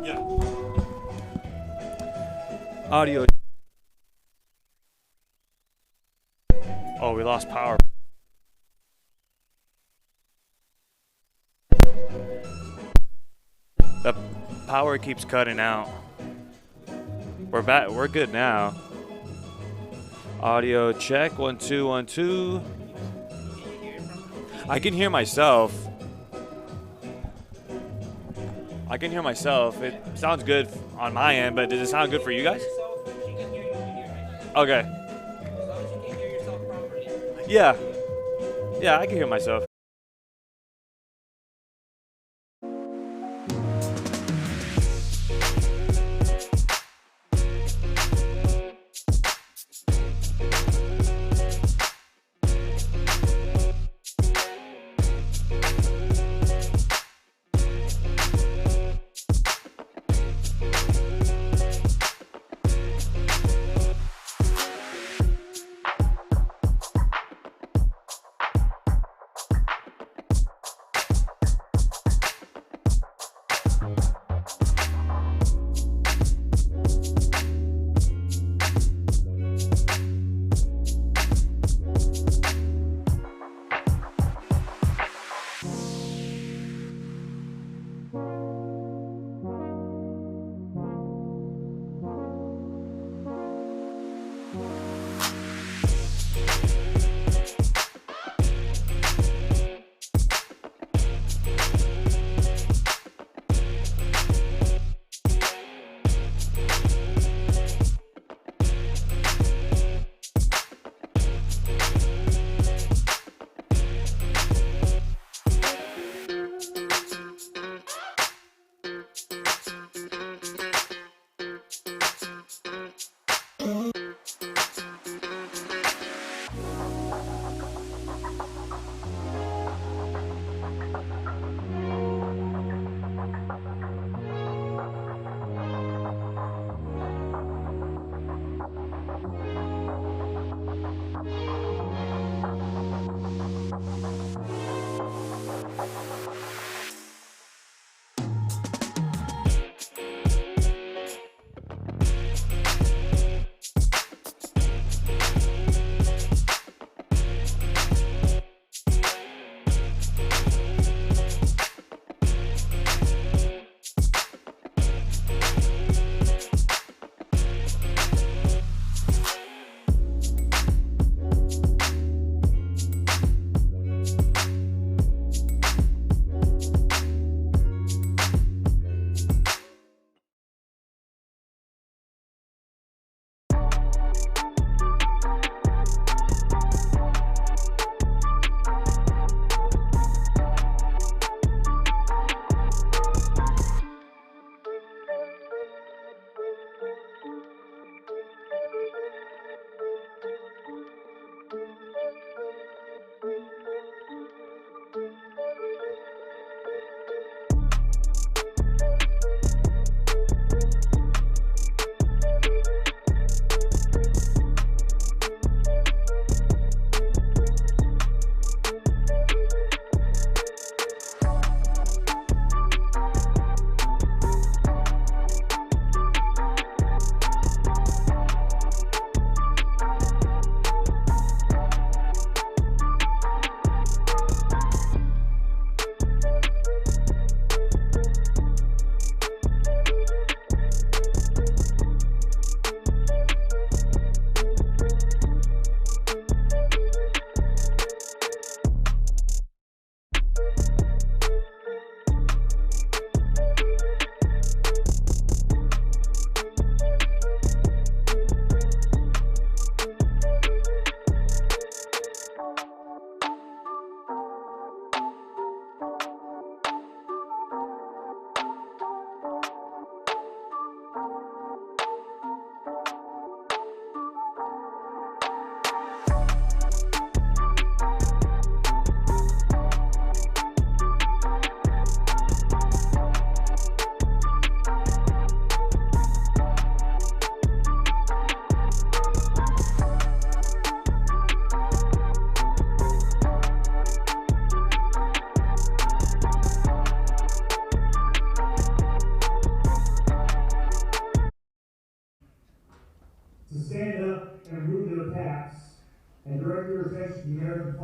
Yeah. Audio. Oh, we lost power. The power keeps cutting out. We're back. We're good now. Audio check. 1 2 1 2. I can hear myself. It sounds good on my end, but does it sound good for you guys? Okay. Yeah. Yeah, I can hear myself.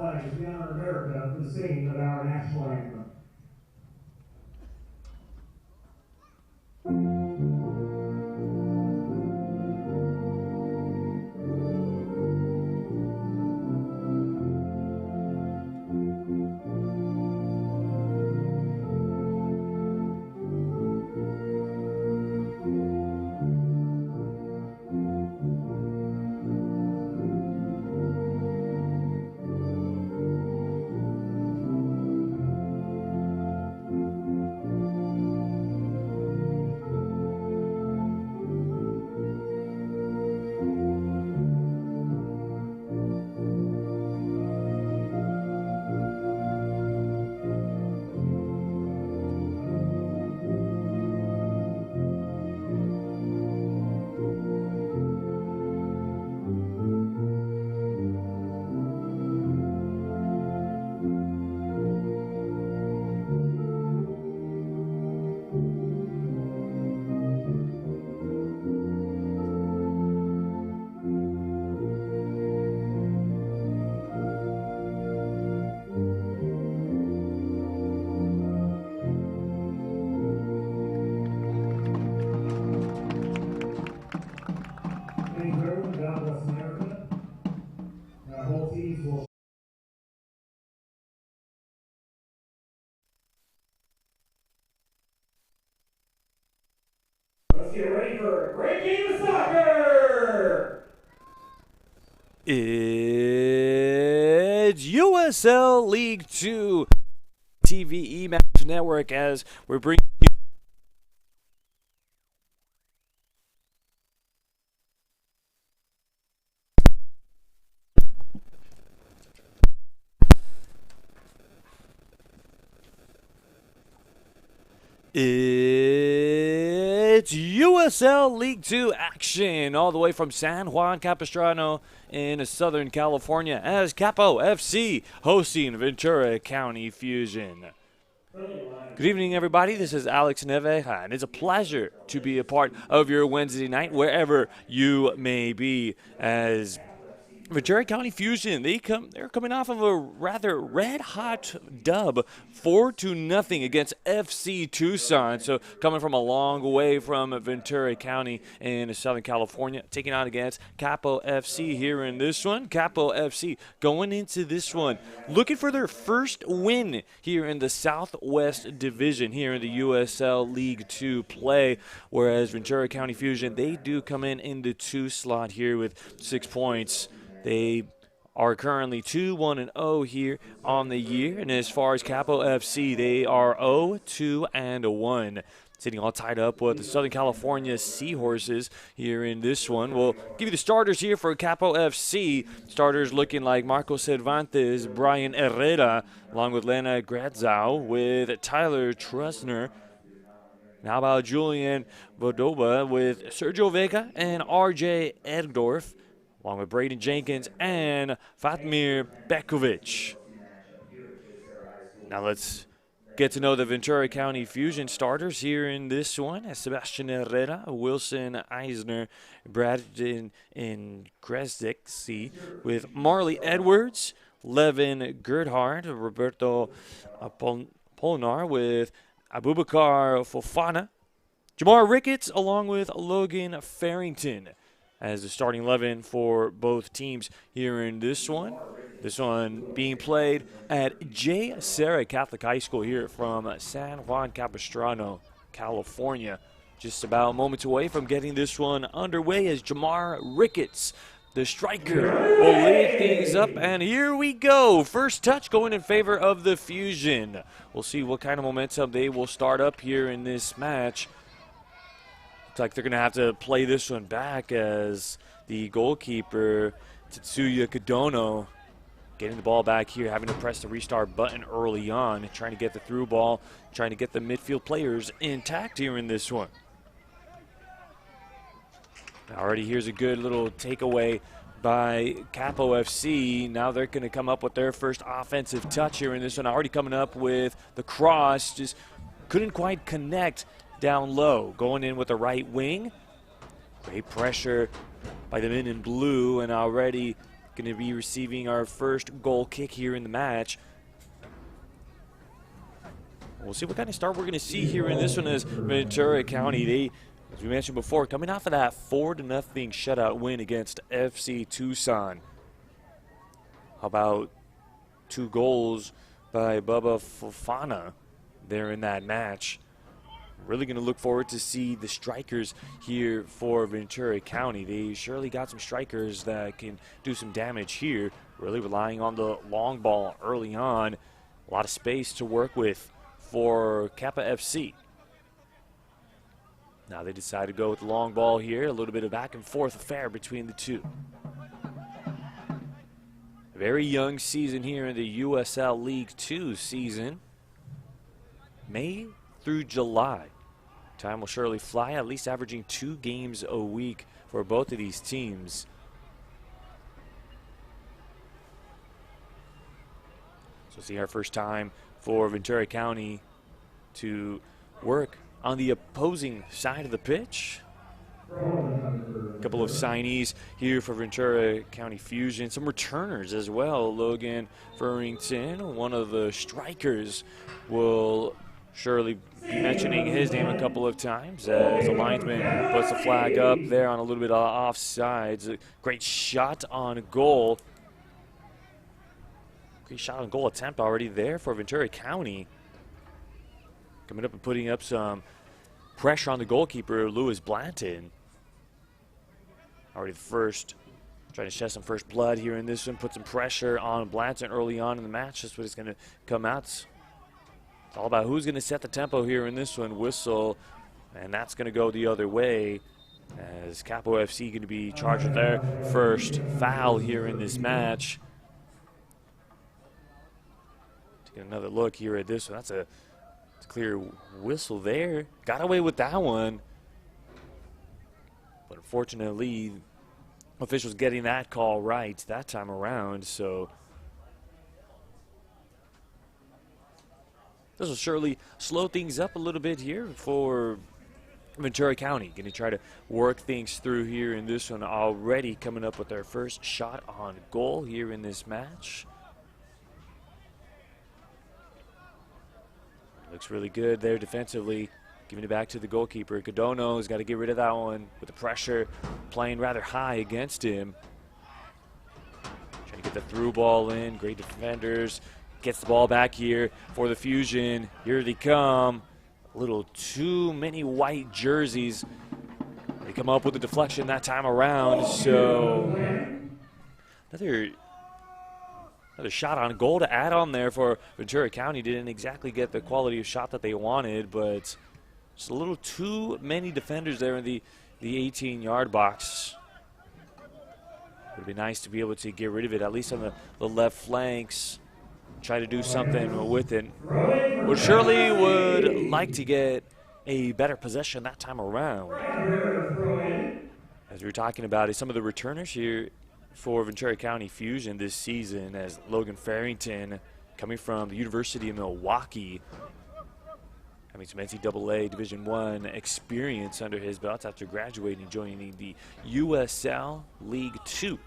flags we honor America for the singing of our national anthem. Thank you, everyone. God bless America. Our whole teams will. Let's get ready for a great game of soccer! It's USL League 2 TVE Match Network as we're bringing you It's USL League 2 action all the way from San Juan Capistrano in Southern California as Capo FC hosting Ventura County Fusion. Good evening, everybody. This is Alex Neveja, and it's a pleasure to be a part of your Wednesday night wherever you may be as Ventura County Fusion, they're coming off of a rather red-hot dub, 4-0 against FC Tucson. So coming from a long way from Ventura County in Southern California, taking on against Capo FC here in this one. Capo FC going into this one, looking for their first win here in the Southwest Division here in the USL League 2 play, whereas Ventura County Fusion, they do come in the 2 slot here with 6 points. They are currently 2-1-0 here on the year, and as far as Capo FC, they are 0-2-1. Sitting all tied up with the Southern California Seahorses here in this one. We'll give you the starters here for Capo FC. Starters looking like Marco Cervantes, Brian Herrera, along with Lena Gradzau, with Tyler Trusner. How about Julian Vodova with Sergio Vega and RJ Erdorf, along with Braden Jenkins and Fatmir Bekovic. Now let's get to know the Ventura County Fusion starters here in this one. Sebastian Herrera, Wilson Eisner, Brandon Kresdek, with Marley Edwards, Levin Gerhardt, Roberto Polnar with Abubakar Fofana, Jamar Ricketts, along with Logan Farrington as the starting 11 for both teams here in this one. This one being played at J. Serra Catholic High School here from San Juan Capistrano, California. Just about moments away from getting this one underway as Jamar Ricketts, the striker, will lead things up. And here we go. First touch going in favor of the Fusion. We'll see what kind of momentum they will start up here in this match. Looks like they're going to have to play this one back as the goalkeeper, Tetsuya Kadono, getting the ball back here, having to press the restart button early on, trying to get the through ball, trying to get the midfield players intact here in this one. Already here's a good little takeaway by Capo FC. Now they're going to come up with their first offensive touch here in this one. Already coming up with the cross, just couldn't quite connect down low. Going in with the right wing. Great pressure by the men in blue, and already going to be receiving our first goal kick here in the match. We'll see what kind of start we're going to see here in this one as Ventura County. They, as we mentioned before, coming off of that 4-0 shutout win against FC Tucson. How about 2 goals by Bubba Fofana there in that match? Really going to look forward to see the strikers here for Ventura County. They surely got some strikers that can do some damage here. Really relying on the long ball early on. A lot of space to work with for Capo FC. Now they decide to go with the long ball here. A little bit of back and forth affair between the two. A very young season here in the USL League 2 season. May through July. Time will surely fly, at least averaging 2 games a week for both of these teams. So see our first time for Ventura County to work on the opposing side of the pitch. A couple of signees here for Ventura County Fusion. Some returners as well. Logan Furrington, one of the strikers, will surely be mentioning his name a couple of times as the linesman puts the flag up there on a little bit of offsides. A great shot on goal. Great shot on goal attempt already there for Ventura County. Coming up and putting up some pressure on the goalkeeper, Lewis Blanton. Already the first, trying to shed some first blood here in this one. Put some pressure on Blanton early on in the match. That's what it's going to come out. It's all about who's going to set the tempo here in this one. Whistle, and that's going to go the other way as Capo FC going to be charged with their first foul here in this match. Get another look here at this one. That's a clear whistle there. Got away with that one. But unfortunately, officials getting that call right that time around. So this will surely slow things up a little bit here for Ventura County. Going to try to work things through here in this one. Already coming up with their first shot on goal here in this match. Looks really good there defensively, giving it back to the goalkeeper. Cadono's got to get rid of that one with the pressure playing rather high against him. Trying to get the through ball in. Great defenders. Gets the ball back here for the Fusion. Here they come. A little too many white jerseys. They come up with a deflection that time around. So another shot on goal to add on there for Ventura County. Didn't exactly get the quality of shot that they wanted, but just a little too many defenders there in the 18-yard box. It would be nice to be able to get rid of it, at least on the left flanks. Try to do something with it. Would surely would like to get a better possession that time around. As we were talking about, is some of the returners here for Ventura County Fusion this season, as Logan Farrington, coming from the University of Milwaukee, having some NCAA Division I experience under his belt after graduating, joining the USL League 2.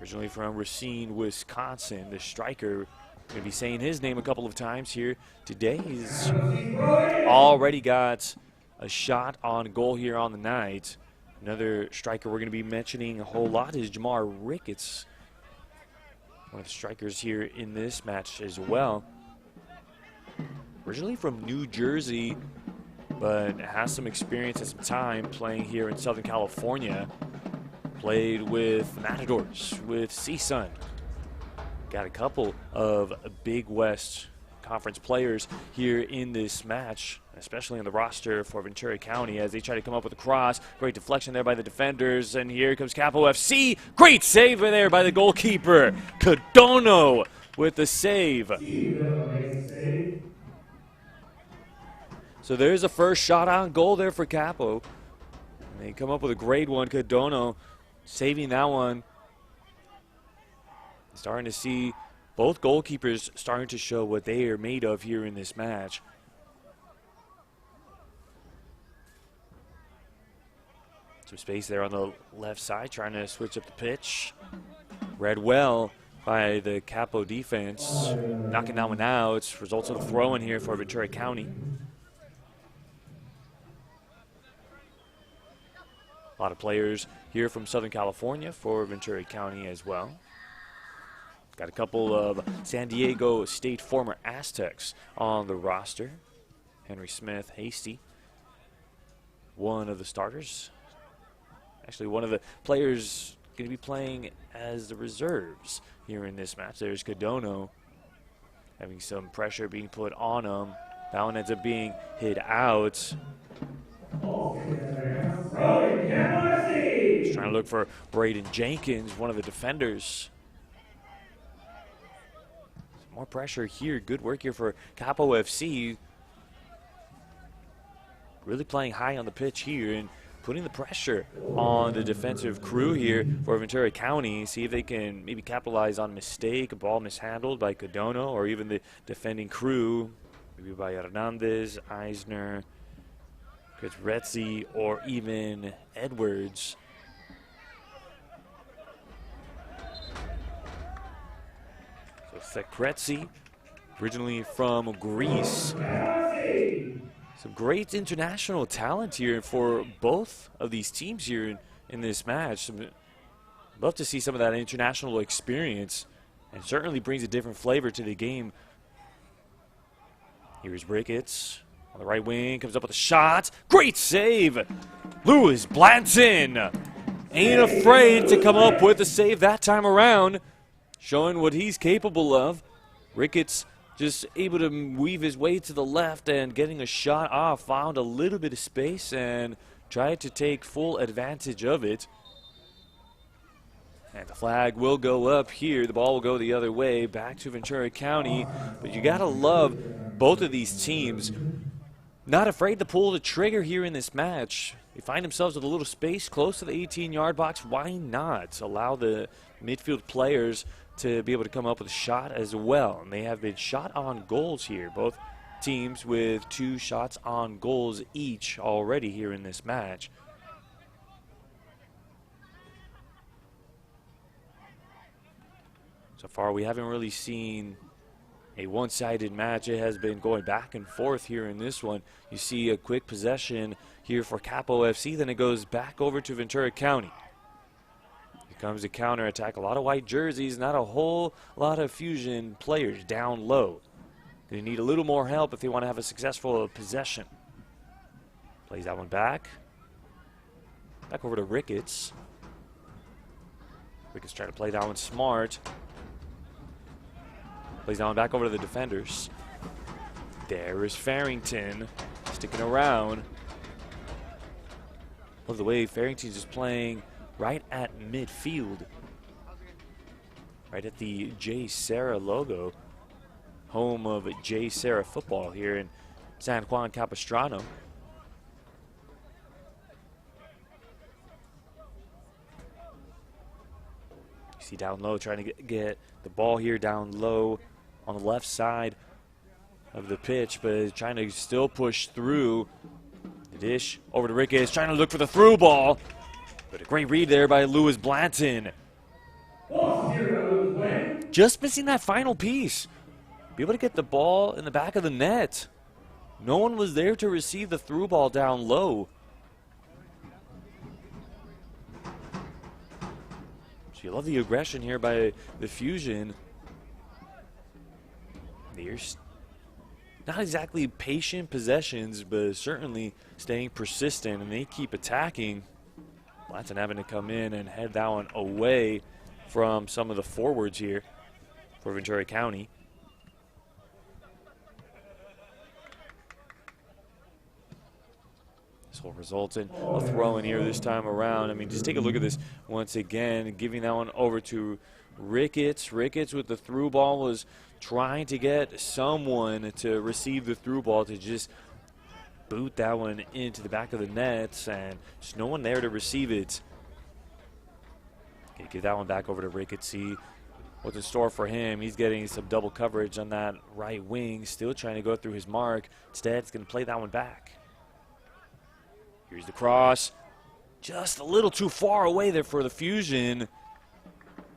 Originally from Racine, Wisconsin, the striker, going to be saying his name a couple of times here today. He's already got a shot on goal here on the night. Another striker we're going to be mentioning a whole lot is Jamar Ricketts, one of the strikers here in this match as well. Originally from New Jersey, but has some experience and some time playing here in Southern California. Played with Matadors, with CSUN. Got a couple of Big West Conference players here in this match, especially on the roster for Ventura County as they try to come up with a cross. Great deflection there by the defenders, and here comes Capo FC. Great save there by the goalkeeper. Cadono with the save. So there's a first shot on goal there for Capo. And they come up with a great one. Cadono saving that one. Starting to see both goalkeepers starting to show what they are made of here in this match. Some space there on the left side, trying to switch up the pitch. Read well by the Capo defense. Knocking that one out. Results of the throw in here for Ventura County. A lot of players here from Southern California for Ventura County as well. Got a couple of San Diego State former Aztecs on the roster. Henry Smith, Hasty, one of the starters. Actually, one of the players going to be playing as the reserves here in this match. There's Cadono having some pressure being put on him. That one ends up being hit out. Just trying to look for Braden Jenkins, one of the defenders. Some more pressure here. Good work here for Capo FC. Really playing high on the pitch here and putting the pressure on the defensive crew here for Ventura County. See if they can maybe capitalize on a mistake, a ball mishandled by Cadono, or even the defending crew, maybe by Hernandez, Eisner, Retzi, or even Edwards. So Sekretzi, originally from Greece. Some great international talent here for both of these teams here in this match. Love to see some of that international experience, and certainly brings a different flavor to the game. Here's Ricketts on the right wing, comes up with a shot. Great save! Lewis Blanton ain't afraid to come up with a save that time around, showing what he's capable of. Ricketts just able to weave his way to the left and getting a shot off. Found a little bit of space and tried to take full advantage of it. And the flag will go up here. The ball will go the other way, back to Ventura County. But you got to love both of these teams. Not afraid to pull the trigger here in this match. They find themselves with a little space close to the 18-yard box. Why not allow the midfield players to be able to come up with a shot as well? And they have been shot on goals here. Both teams with 2 shots on goals each already here in this match. So far, we haven't really seen a one-sided match. It has been going back and forth here in this one. You see a quick possession here for Capo FC, then it goes back over to Ventura County. Here comes a counter-attack. A lot of white jerseys, not a whole lot of Fusion players down low. They need a little more help if they want to have a successful possession. Plays that one back. Back over to Ricketts. Ricketts trying to play that one smart. Plays that one back over to the defenders. There is Farrington sticking around. Love the way Farrington's just playing right at midfield. Right at the J. Serra logo. Home of J. Serra football here in San Juan Capistrano. You see down low, trying to get the ball here down low on the left side of the pitch, but trying to still push through. The dish over to Ricketts, trying to look for the through ball. But a great read there by Lewis Blanton. Just missing that final piece. Be able to get the ball in the back of the net. No one was there to receive the through ball down low. So you love the aggression here by the Fusion. They're not exactly patient possessions, but certainly staying persistent, and they keep attacking. Blanton having to come in and head that one away from some of the forwards here for Ventura County. This will result in a throw in here this time around. I mean, just take a look at this once again, giving that one over to Ricketts. Ricketts with the through ball was trying to get someone to receive the through ball to just boot that one into the back of the net, and there's no one there to receive it. Okay, give that one back over to Ricketts. See what's in store for him. He's getting some double coverage on that right wing, still trying to go through his mark. Instead, he's going to play that one back. Here's the cross. Just a little too far away there for the Fusion.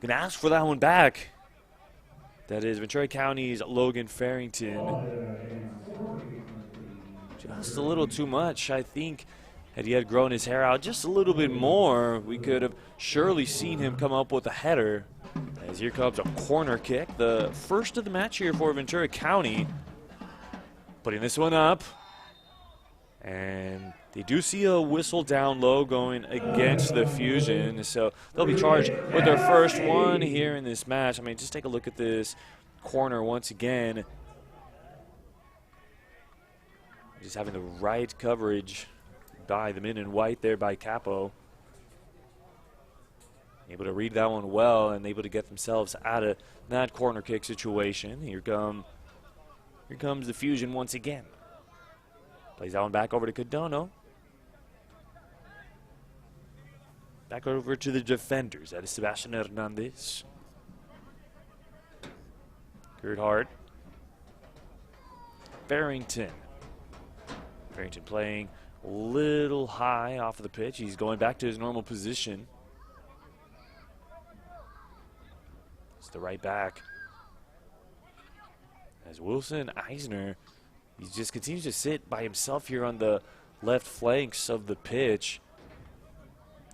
Gonna ask for that one back. That is Ventura County's Logan Farrington. Just a little too much. I think had he had grown his hair out just a little bit more, we could have surely seen him come up with a header. As here comes a corner kick, the first of the match here for Ventura County. Putting this one up. And they do see a whistle down low going against the Fusion, so they'll be charged with their first one here in this match. I mean, just take a look at this corner once again. Just having the right coverage by the men in white there by Capo. Able to read that one well and able to get themselves out of that corner kick situation. Here comes the Fusion once again. Plays that one back over to Cadono. Back over to the defenders. That is Sebastian Hernandez. Kurt Hart. Farrington. Farrington playing a little high off of the pitch. He's going back to his normal position. It's the right back. As Wilson Eisner, he just continues to sit by himself here on the left flanks of the pitch.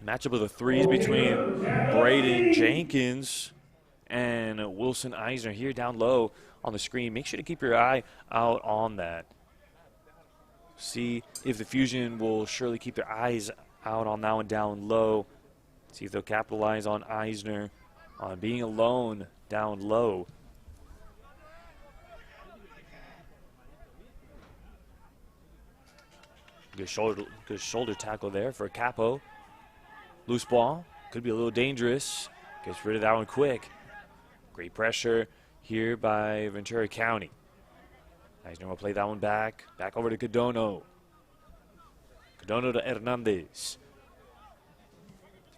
Matchup of the threes between Braden Jenkins and Wilson Eisner here down low on the screen. Make sure to keep your eye out on that. See if the Fusion will surely keep their eyes out on that one down low. See if they'll capitalize on Eisner on being alone down low. Good shoulder tackle there for Capo. Loose ball. Could be a little dangerous. Gets rid of that one quick. Great pressure here by Ventura County. Eisner will play that one back. Back over to Cadono. Cadono to Hernandez.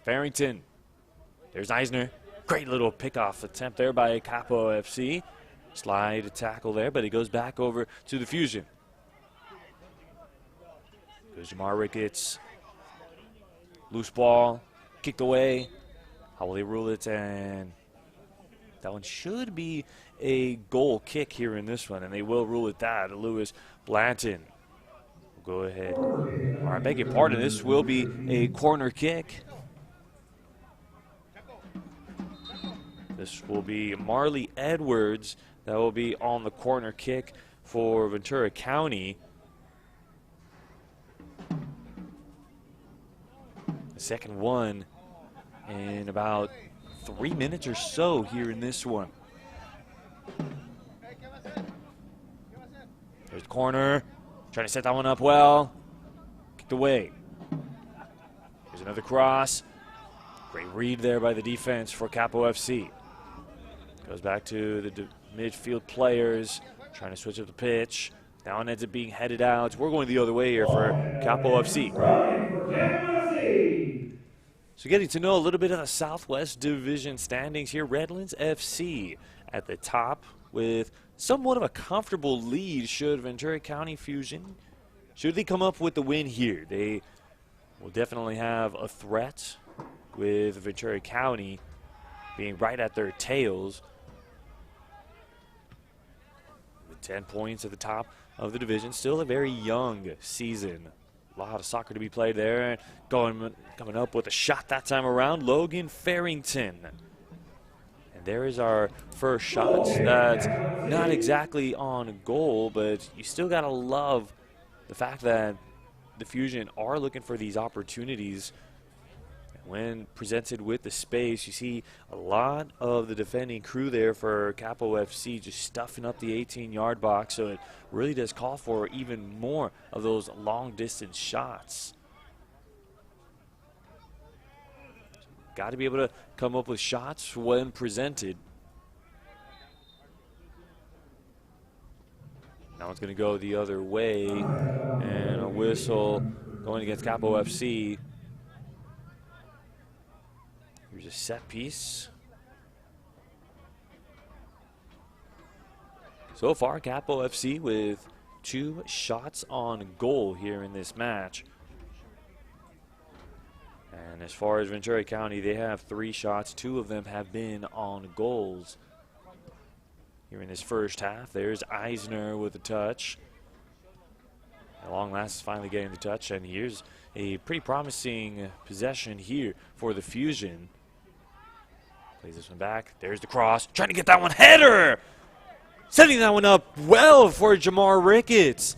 Farrington. There's Eisner. Great little pickoff attempt there by Capo FC. Slide tackle there, but he goes back over to the Fusion. Goes Jamar Ricketts. Loose ball. Kicked away. How will they rule it? And that one should be a goal kick here in this one, and they will rule it that. Lewis Blanton will go ahead. All right, beg your pardon. This will be a corner kick. This will be Marley Edwards. That will be on the corner kick for Ventura County. The second one in about 3 minutes or so here in this one. There's the corner. Trying to set that one up well. Kicked away. There's another cross. Great read there by the defense for Capo FC. Goes back to the midfield players. Trying to switch up the pitch. That one ends up being headed out. We're going the other way here for Capo FC. So getting to know a little bit of the Southwest Division standings here. Redlands FC at the top with somewhat of a comfortable lead should Ventura County Fusion. Should they come up with the win here, they will definitely have a threat with Ventura County being right at their tails. With 10 points at the top of the division. Still a very young season. A lot of soccer to be played there. Coming up with a shot that time around, Logan Farrington. And there is our first shot. That's not exactly on goal, but you still got to love the fact that the Fusion are looking for these opportunities. When presented with the space, you see a lot of the defending crew there for Capo FC just stuffing up the 18-yard box, so it really does call for even more of those long-distance shots. Got to be able to come up with shots when presented. Now it's going to go the other way, and a whistle going against Capo FC. Here's a set piece. So far, Capo FC with 2 shots on goal here in this match. And as far as Ventura County, they have 3 shots. 2 of them have been on goals. Here in this first half, there's Eisner with a touch. At long last, is finally getting the touch, and here's a pretty promising possession here for the Fusion. Plays this one back. There's the cross. Trying to get that one. Header! Setting that one up well for Jamar Ricketts.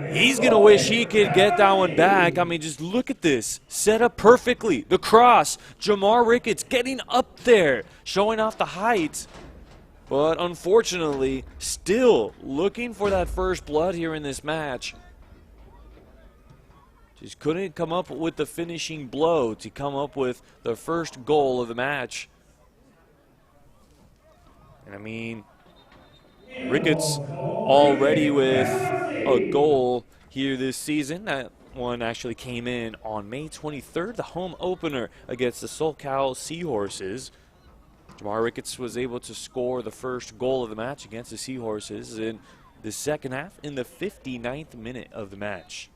He's going to wish he could get that one back. I mean, just look at this. Set up perfectly. The cross. Jamar Ricketts getting up there, showing off the height. But unfortunately, still looking for that first blood here in this match. Just couldn't come up with the finishing blow to come up with the first goal of the match. And I mean, Ricketts already with a goal here this season. That one actually came in on May 23rd, the home opener against the SoCal Seahorses. Jamar Ricketts was able to score the first goal of the match against the Seahorses in the second half in the 59th minute of the match.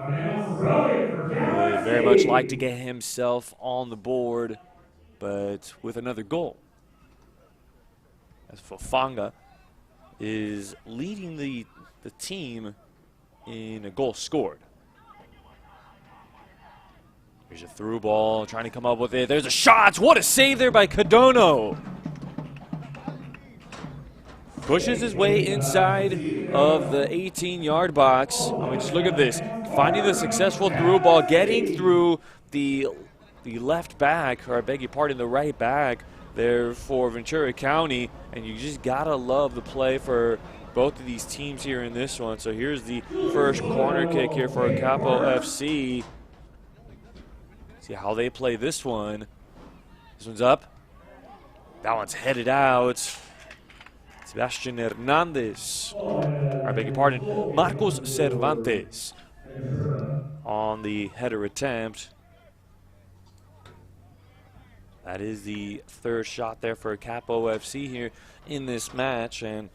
Would very much like to get himself on the board, but with another goal. As Fofanga is leading the team in a goal scored. Here's a through ball, trying to come up with it. There's a shot. What a save there by Cadono. Pushes his way inside of the 18-yard box. I mean, just look at this. Finding the successful through ball, getting through the left back, or I beg your pardon, the right back there for Ventura County. And you just got to love the play for both of these teams here in this one. So here's the first corner kick here for Capo FC. See how they play this one. This one's up. That one's headed out. Sebastian Hernandez. I beg your pardon. Marcos Cervantes on the header attempt. That is the third shot there for Capo FC here in this match. And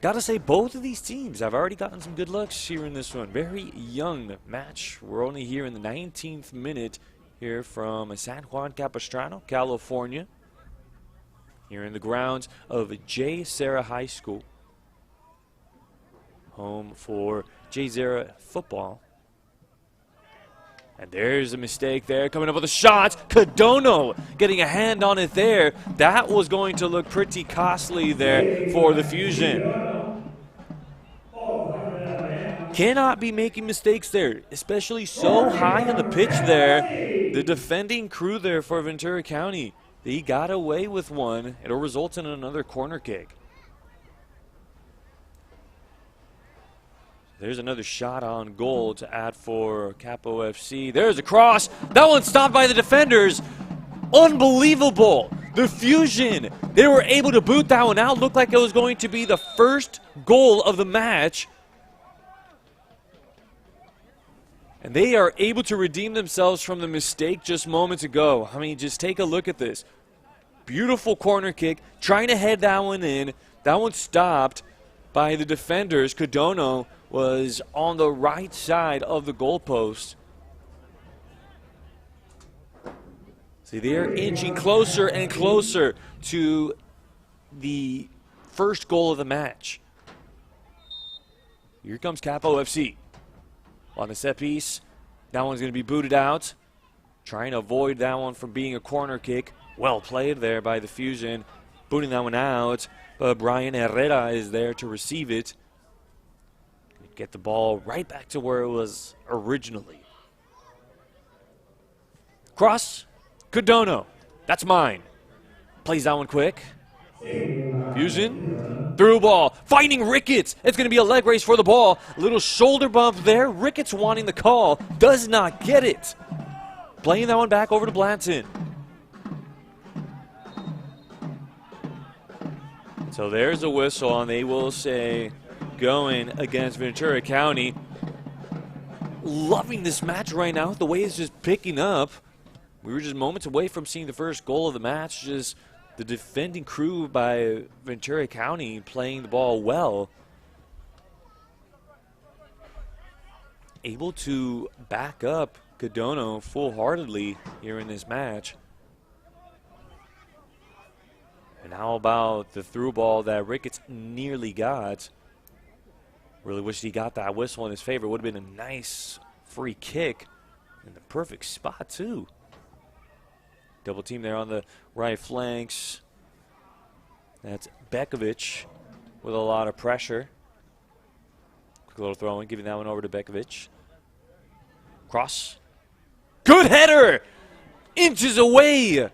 gotta say, both of these teams have already gotten some good looks here in this one. Very young match. We're only here in the 19th minute here from San Juan Capistrano, California. Here in the grounds of J. Serra High School. Home for J. Serra football. And there's a mistake there, coming up with a shot. Cadono getting a hand on it there. That was going to look pretty costly there for the Fusion. Cannot be making mistakes there, especially so high on the pitch there. The defending crew there for Ventura County, he got away with one. It'll result in another corner kick. There's another shot on goal to add for Capo FC. There's a cross. That one's stopped by the defenders. Unbelievable. The Fusion, they were able to boot that one out. Looked like it was going to be the first goal of the match. And they are able to redeem themselves from the mistake just moments ago. I mean, just take a look at this. Beautiful corner kick, trying to head that one in. That one stopped by the defenders. Cadono was on the right side of the goalpost. See, they're inching closer and closer to the first goal of the match. Here comes Capo FC. On the set piece, that one's going to be booted out. Trying to avoid that one from being a corner kick. Well played there by the Fusion. Booting that one out, but Brian Herrera is there to receive it. Get the ball right back to where it was originally. Cross, Cadono. That's mine. Plays that one quick. Fusion, through ball, finding Ricketts. It's going to be a leg race for the ball. A little shoulder bump there. Ricketts wanting the call, does not get it. Playing that one back over to Blanton. So there's a whistle, and they will say going against Ventura County. Loving this match right now, the way it's just picking up. We were just moments away from seeing the first goal of the match. Just the defending crew by Ventura County playing the ball well. able to back up Cadono full-heartedly here in this match. And how about the through ball that Ricketts nearly got? Really wished he got that whistle in his favor. Would have been a nice free kick in the perfect spot, too. Double team there on the right flanks. That's Bekovic with a lot of pressure. Quick little throw in, giving that one over to Bekovic. Cross. Good header! Inches away!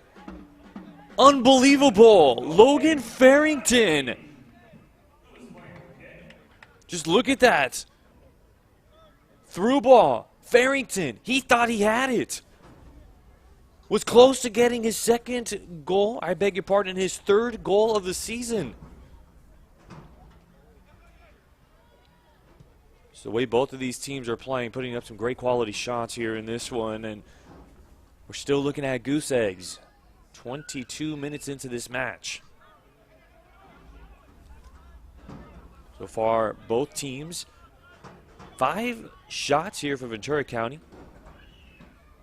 Unbelievable! Logan Farrington! Just look at that. Through ball. Farrington, he thought he had it. Was close to getting his second goal, I beg your pardon, his third goal of the season. So the way both of these teams are playing, putting up some great quality shots here in this one, and we're still looking at goose eggs. 22 minutes into this match. So far, both teams, 5 shots here for Ventura County.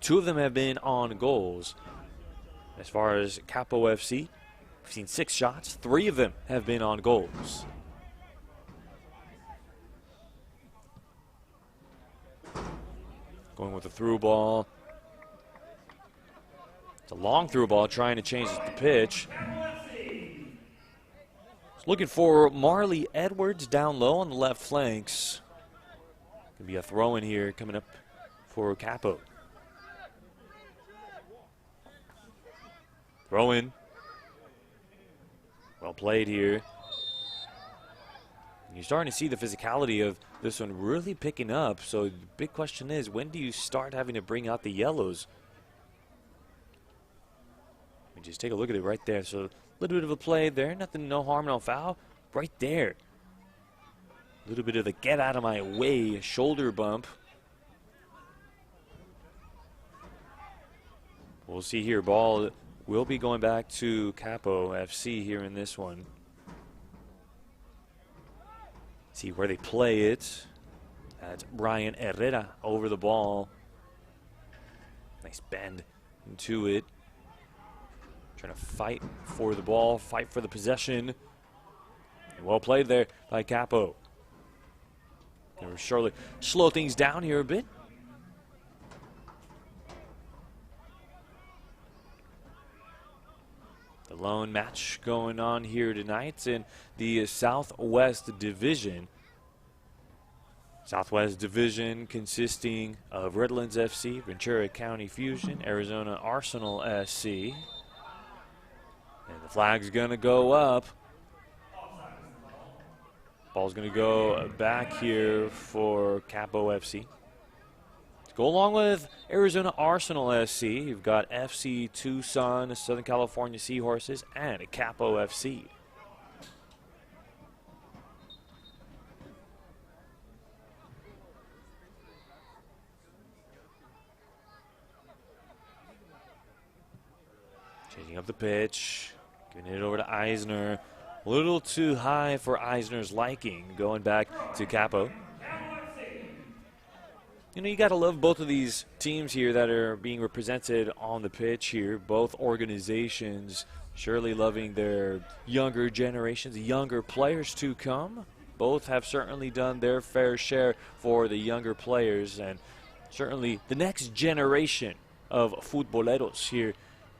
2 of them have been on goals. As far as Capo FC, we've seen 6 shots. 3 of them have been on goals. Going with the through ball. It's a long through ball, trying to change the pitch. Looking for Marley Edwards down low on the left flanks. Could be a throw in here coming up for Capo. Throw in. Well played here. You're starting to see the physicality of this one really picking up. So the big question is, when do you start having to bring out the yellows? Just take a look at it right there. So a little bit of a play there. Nothing, no harm, no foul. Right there. A little bit of the get out of my way shoulder bump. We'll see here. Ball will be going back to Capo FC here in this one. See where they play it. That's Brian Herrera over the ball. Nice bend into it. Trying to fight for the ball, fight for the possession. Well played there by Capo. They will surely slow things down here a bit. The lone match going on here tonight in the Southwest Division. Southwest Division consisting of Redlands FC, Ventura County Fusion, Arizona Arsenal SC. And the flag's going to go up. Ball's going to go back here for Capo FC. To go along with Arizona Arsenal SC, you've got FC Tucson, Southern California Seahorses, and Capo FC. Changing up the pitch. Giving it over to Eisner. A little too high for Eisner's liking. Going back to Capo. You know, you got to love both of these teams here that are being represented on the pitch here. Both organizations surely loving their younger generations, younger players to come. Both have certainly done their fair share for the younger players and certainly the next generation of futboleros here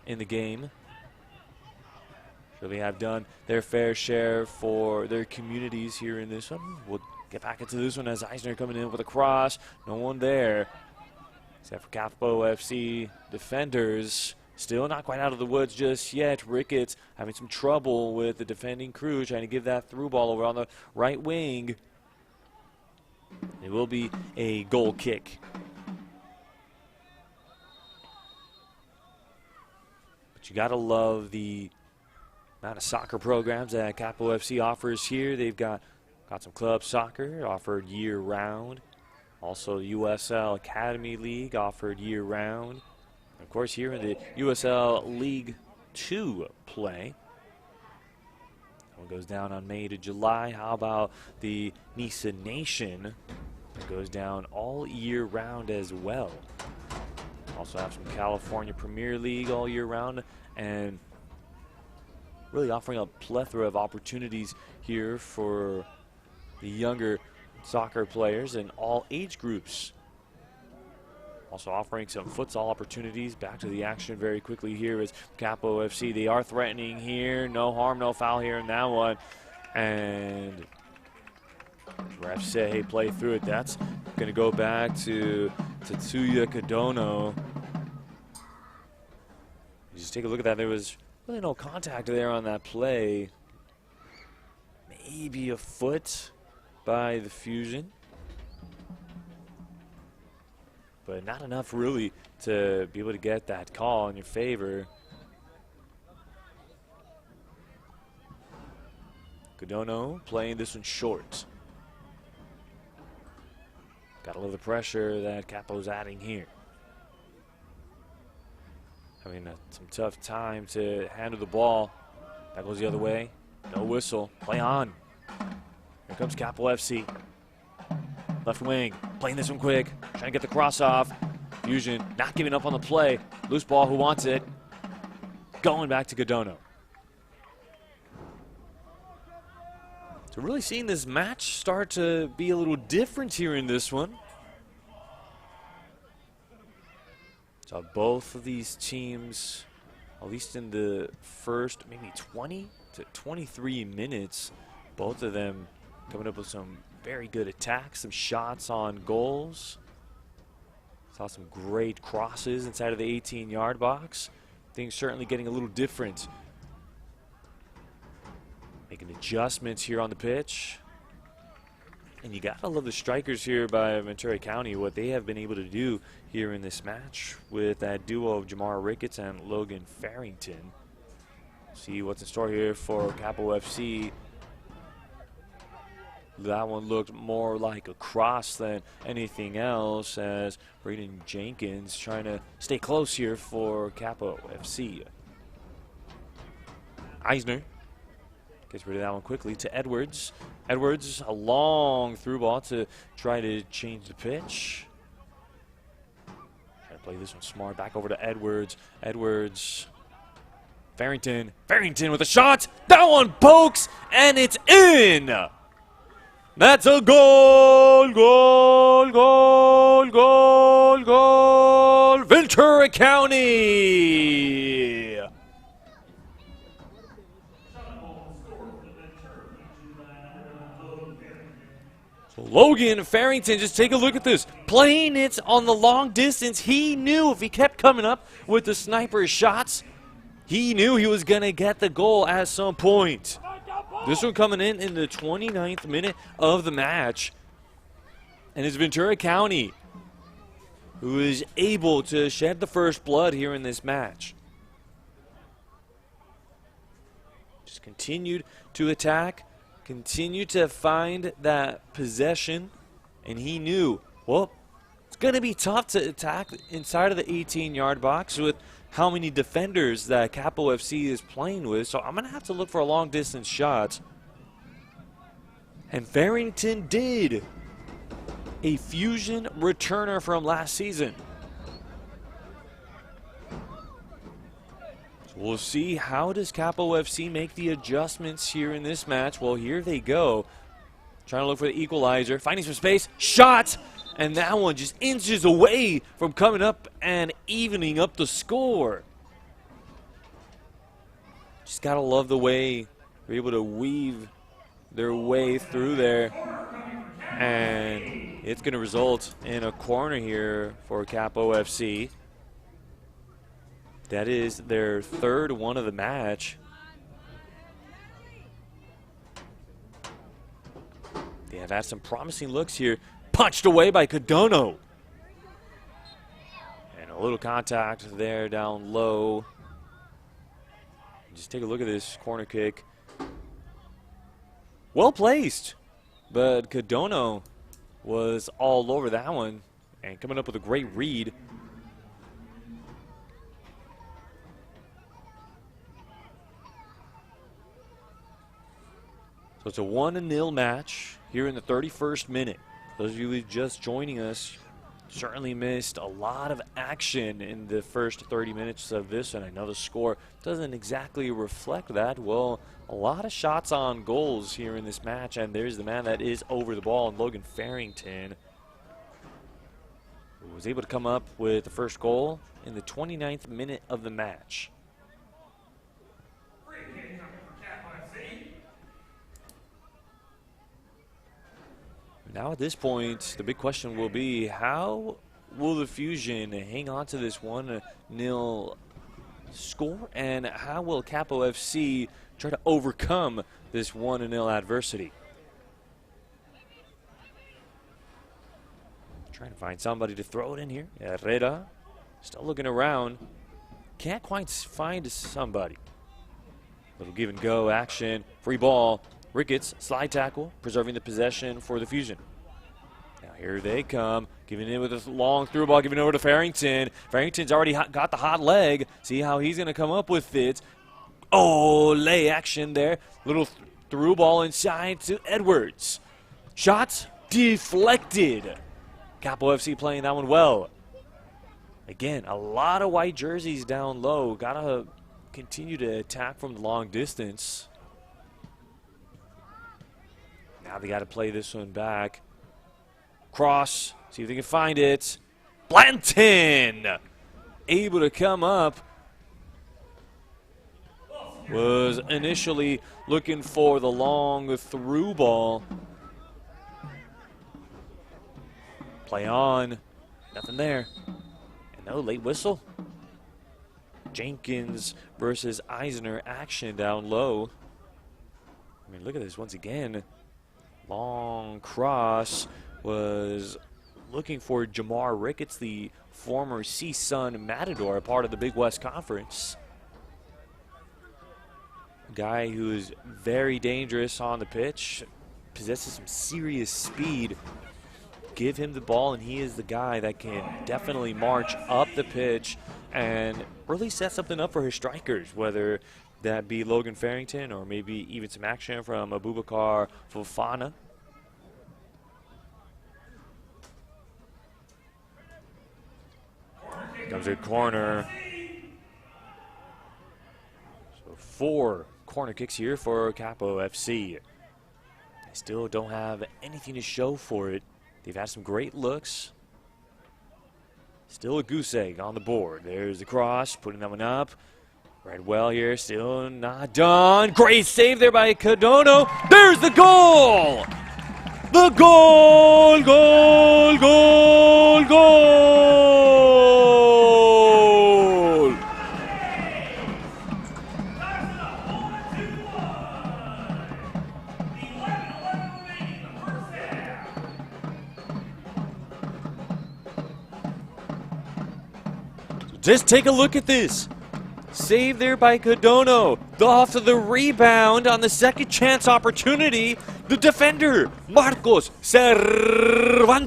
in the game. Really have done their fair share for their communities here in this one. We'll get back into this one as Eisner coming in with a cross. No one there except for Capo FC defenders. Still not quite out of the woods just yet. Ricketts having some trouble with the defending crew, trying to give that through ball over on the right wing. It will be a goal kick. But you got to love the amount of soccer programs that Capo FC offers here. They've got some club soccer offered year-round. Also, USL Academy League offered year-round. Of course, here in the USL League 2 play. That one goes down on May to July. How about the Nisa Nation It goes down all year round as well. Also have some California Premier League all year round, and really offering a plethora of opportunities here for the younger soccer players in all age groups. Also offering some futsal opportunities. Back to the action very quickly here is Capo FC. They are threatening here. No harm, no foul here in that one. And refs say, hey, play through it. That's going to go back to Tetsuya Kadono. Just take a look at that. There was really no contact there on that play. Maybe a foot by the Fusion, but not enough really to be able to get that call in your favor. Kadono playing this one short. Gotta love the pressure that Capo's adding here. Having some tough time to handle the ball. That goes the other way. No whistle. Play on. Here comes Capo FC. Left wing. Playing this one quick. Trying to get the cross off. Fusion not giving up on the play. Loose ball. Who wants it? Going back to Kadono. So really seeing this match start to be a little different here in this one. So both of these teams, at least in the first maybe 20 to 23 minutes, both of them coming up with some very good attacks, some shots on goals. Saw some great crosses inside of the 18-yard box. Things certainly getting a little different. Making adjustments here on the pitch. And you gotta love the strikers here by Ventura County, what they have been able to do here in this match with that duo of Jamar Ricketts and Logan Farrington. See what's in store here for Capo FC. That one looked more like a cross than anything else, as Braden Jenkins trying to stay close here for Capo FC. Eisner gets rid of that one quickly to Edwards. Edwards, a long through ball to try to change the pitch. Try to play this one smart. Back over to Edwards. Edwards. Farrington. Farrington with a shot. That one pokes, and it's in. That's a goal, goal, goal, goal, goal. Ventura County. Logan Farrington, just take a look at this. Playing it on the long distance. He knew if he kept coming up with the sniper shots, he knew he was going to get the goal at some point. This one coming in the 29th minute of the match. And it's Ventura County who is able to shed the first blood here in this match. Just continued to attack. Continue to find that possession, and he knew, well, it's going to be tough to attack inside of the 18-yard box with how many defenders that Capo FC is playing with, so I'm going to have to look for a long-distance shot. And Farrington did. A Fusion returner from last season. We'll see, how does Capo FC make the adjustments here in this match? Well, here they go. Trying to look for the equalizer. Finding some space. Shot! And that one just inches away from coming up and evening up the score. Just got to love the way they're able to weave their way through there. And it's going to result in a corner here for Capo FC. That is their third one of the match. They have had some promising looks here. Punched away by Kadono. And a little contact there down low. Just take a look at this corner kick. Well placed, but Kadono was all over that one and coming up with a great read. So it's a 1-0 match here in the 31st minute. those of you who are just joining us certainly missed a lot of action in the first 30 minutes of this, and I know the score doesn't exactly reflect that. Well, a lot of shots on goals here in this match, and there's the man that is over the ball, Logan Farrington, who was able to come up with the first goal in the 29th minute of the match. Now at this point, the big question will be, how will the Fusion hang on to this 1-0 score, and how will Capo FC try to overcome this 1-0 adversity? Trying to find somebody to throw it in here. Herrera still looking around. Can't quite find somebody. Little give and go action. Free ball. Ricketts, slide tackle, preserving the possession for the Fusion. Now here they come, giving in with a long through ball, giving it over to Farrington. Farrington's already got the hot leg. See how he's going to come up with it. Oh, lay action there. Little through ball inside to Edwards. Shot deflected. Capo FC playing that one well. Again, a lot of white jerseys down low. Got to continue to attack from the long distance. Now they got to play this one back. Cross. See if they can find it. Blanton able to come up. Was initially looking for the long through ball. Play on. Nothing there. And no late whistle. Jenkins versus Eisner action down low. I mean, look at this once again. Long cross, was looking for Jamar Ricketts, the former C-Sun Matador, a part of the Big West Conference. A guy who is very dangerous on the pitch, possesses some serious speed. Give him the ball and he is the guy that can definitely march up the pitch and really set something up for his strikers, whether that be Logan Farrington or maybe even some action from Abubakar Fofana. Comes a corner. So 4 corner kicks here for Capo FC. They still don't have anything to show for it. They've had some great looks. Still a goose egg on the board. There's the cross, putting that one up. Right well here, still not done. Great save there by Cadono. There's the goal! The goal, goal, goal, goal! Just take a look at this. Save there by Cadono. Off of the rebound on the second chance opportunity. The defender, Marcos Cervantes,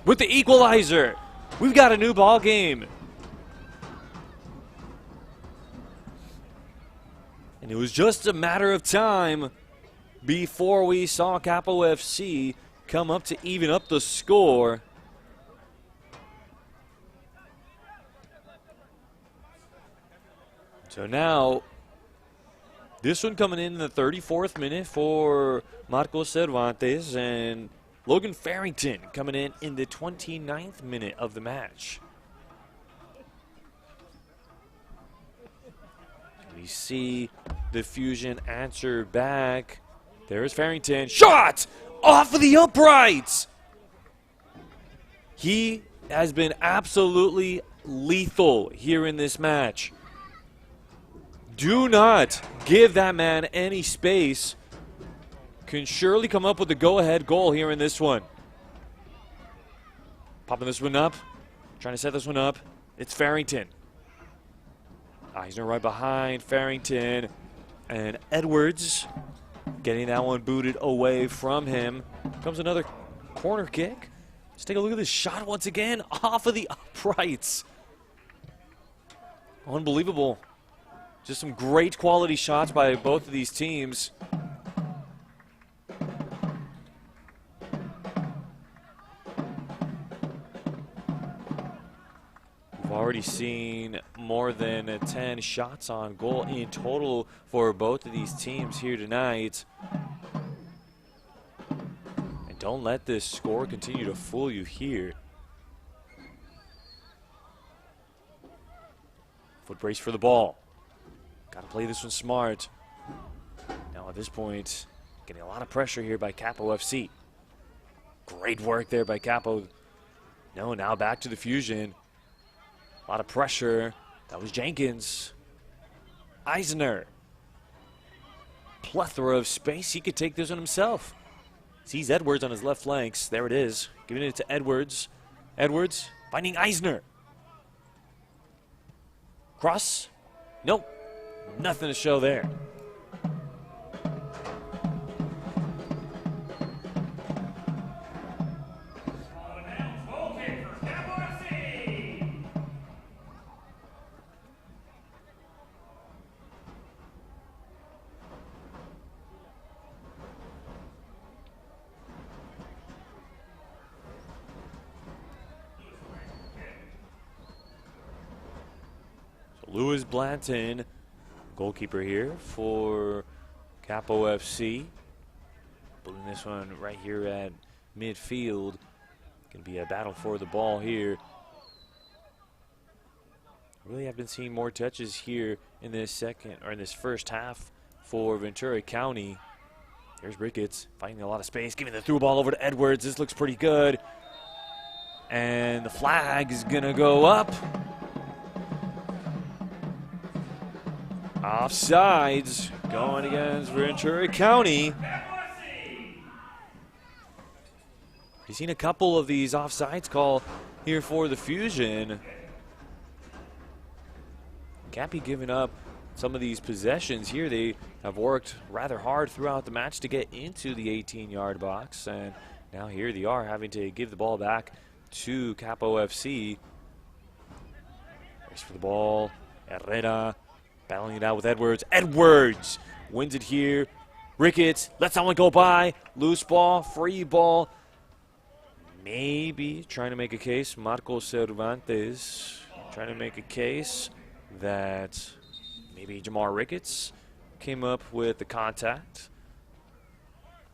with the equalizer. We've got a new ball game. And it was just a matter of time before we saw Capo FC come up to even up the score. So now, this one coming in the 34th minute for Marcos Cervantes, and Logan Farrington coming in the 29th minute of the match. We see the Fusion answer back. There's Farrington. Shot! Off of the uprights! He has been absolutely lethal here in this match. Do not give that man any space. Can surely come up with the go-ahead goal here in this one. Popping this one up. Trying to set this one up. It's Farrington. Eisner right behind Farrington. And Edwards getting that one booted away from him. Comes another corner kick. Let's take a look at this shot once again. Off of the uprights. Unbelievable. Just some great quality shots by both of these teams. already seen more than 10 shots on goal in total for both of these teams here tonight. And don't let this score continue to fool you here. Foot brace for the ball. Got to play this one smart. Now at this point, getting a lot of pressure here by Capo FC. Great work there by Capo. No, now back to the Fusion. A lot of pressure. That was Jenkins. Eisner. Plethora of space. He could take this one himself. Sees Edwards on his left flanks. There it is. Giving it to Edwards. Edwards finding Eisner. Cross. Nope. Nothing to show there. Lewis Blanton, goalkeeper here for Capo FC. Putting this one right here at midfield. Going to be a battle for the ball here. Really have been seeing more touches here in this first half for Ventura County. There's Ricketts finding a lot of space, giving the through ball over to Edwards. This looks pretty good. And the flag is going to go up. Offsides going against Ventura County. We've seen a couple of these offsides call here for the Fusion. Can't be giving up some of these possessions here. They have worked rather hard throughout the match to get into the 18-yard box. And now here they are having to give the ball back to Capo FC. Race for the ball. Herrera. Battling it out with Edwards. Edwards wins it here. Ricketts lets someone go by. Loose ball, free ball. Maybe trying to make a case. Marcos Cervantes trying to make a case that maybe Jamar Ricketts came up with the contact.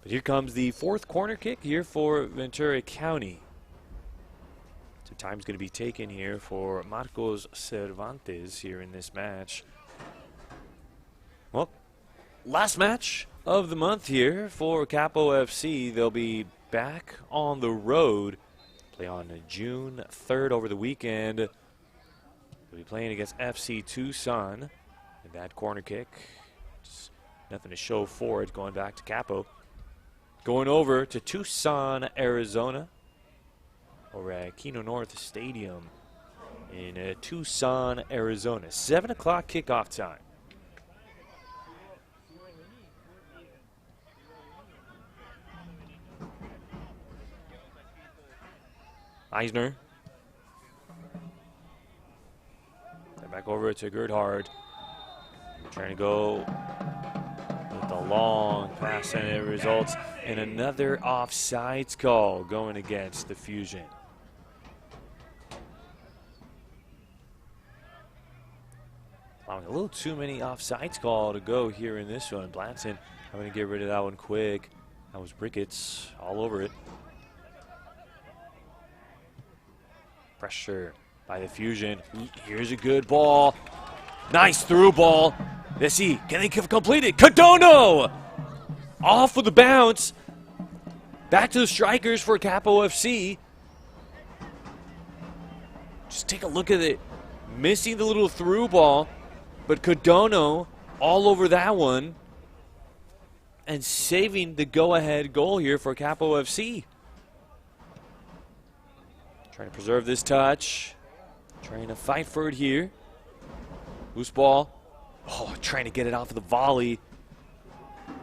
But here comes the fourth corner kick here for Ventura County. So time's going to be taken here for Marcos Cervantes here in this match. Well, last match of the month here for Capo FC. They'll be back on the road. Play on June 3rd over the weekend. They'll be playing against FC Tucson. And that corner kick, just nothing to show for it going back to Capo. Going over to Tucson, Arizona. Over at Keno North Stadium in Tucson, Arizona. 7 o'clock kickoff time. Eisner. Back over to Gerhard. Trying to go with the long pass, and it results in another offsides call going against the Fusion. Allowing a little too many offsides call to go here in this one. Blanton having to get rid of that one quick. That was Ricketts all over it. Pressure by the Fusion. Here's a good ball. Nice through ball. Let's see. Can they complete it? Cadono! Off with the bounce. Back to the strikers for Capo FC. Just take a look at it. Missing the little through ball. But Cadono all over that one. And saving the go-ahead goal here for Capo FC. Trying to preserve this touch. Trying to fight for it here. Loose ball. Oh, trying to get it off of the volley. And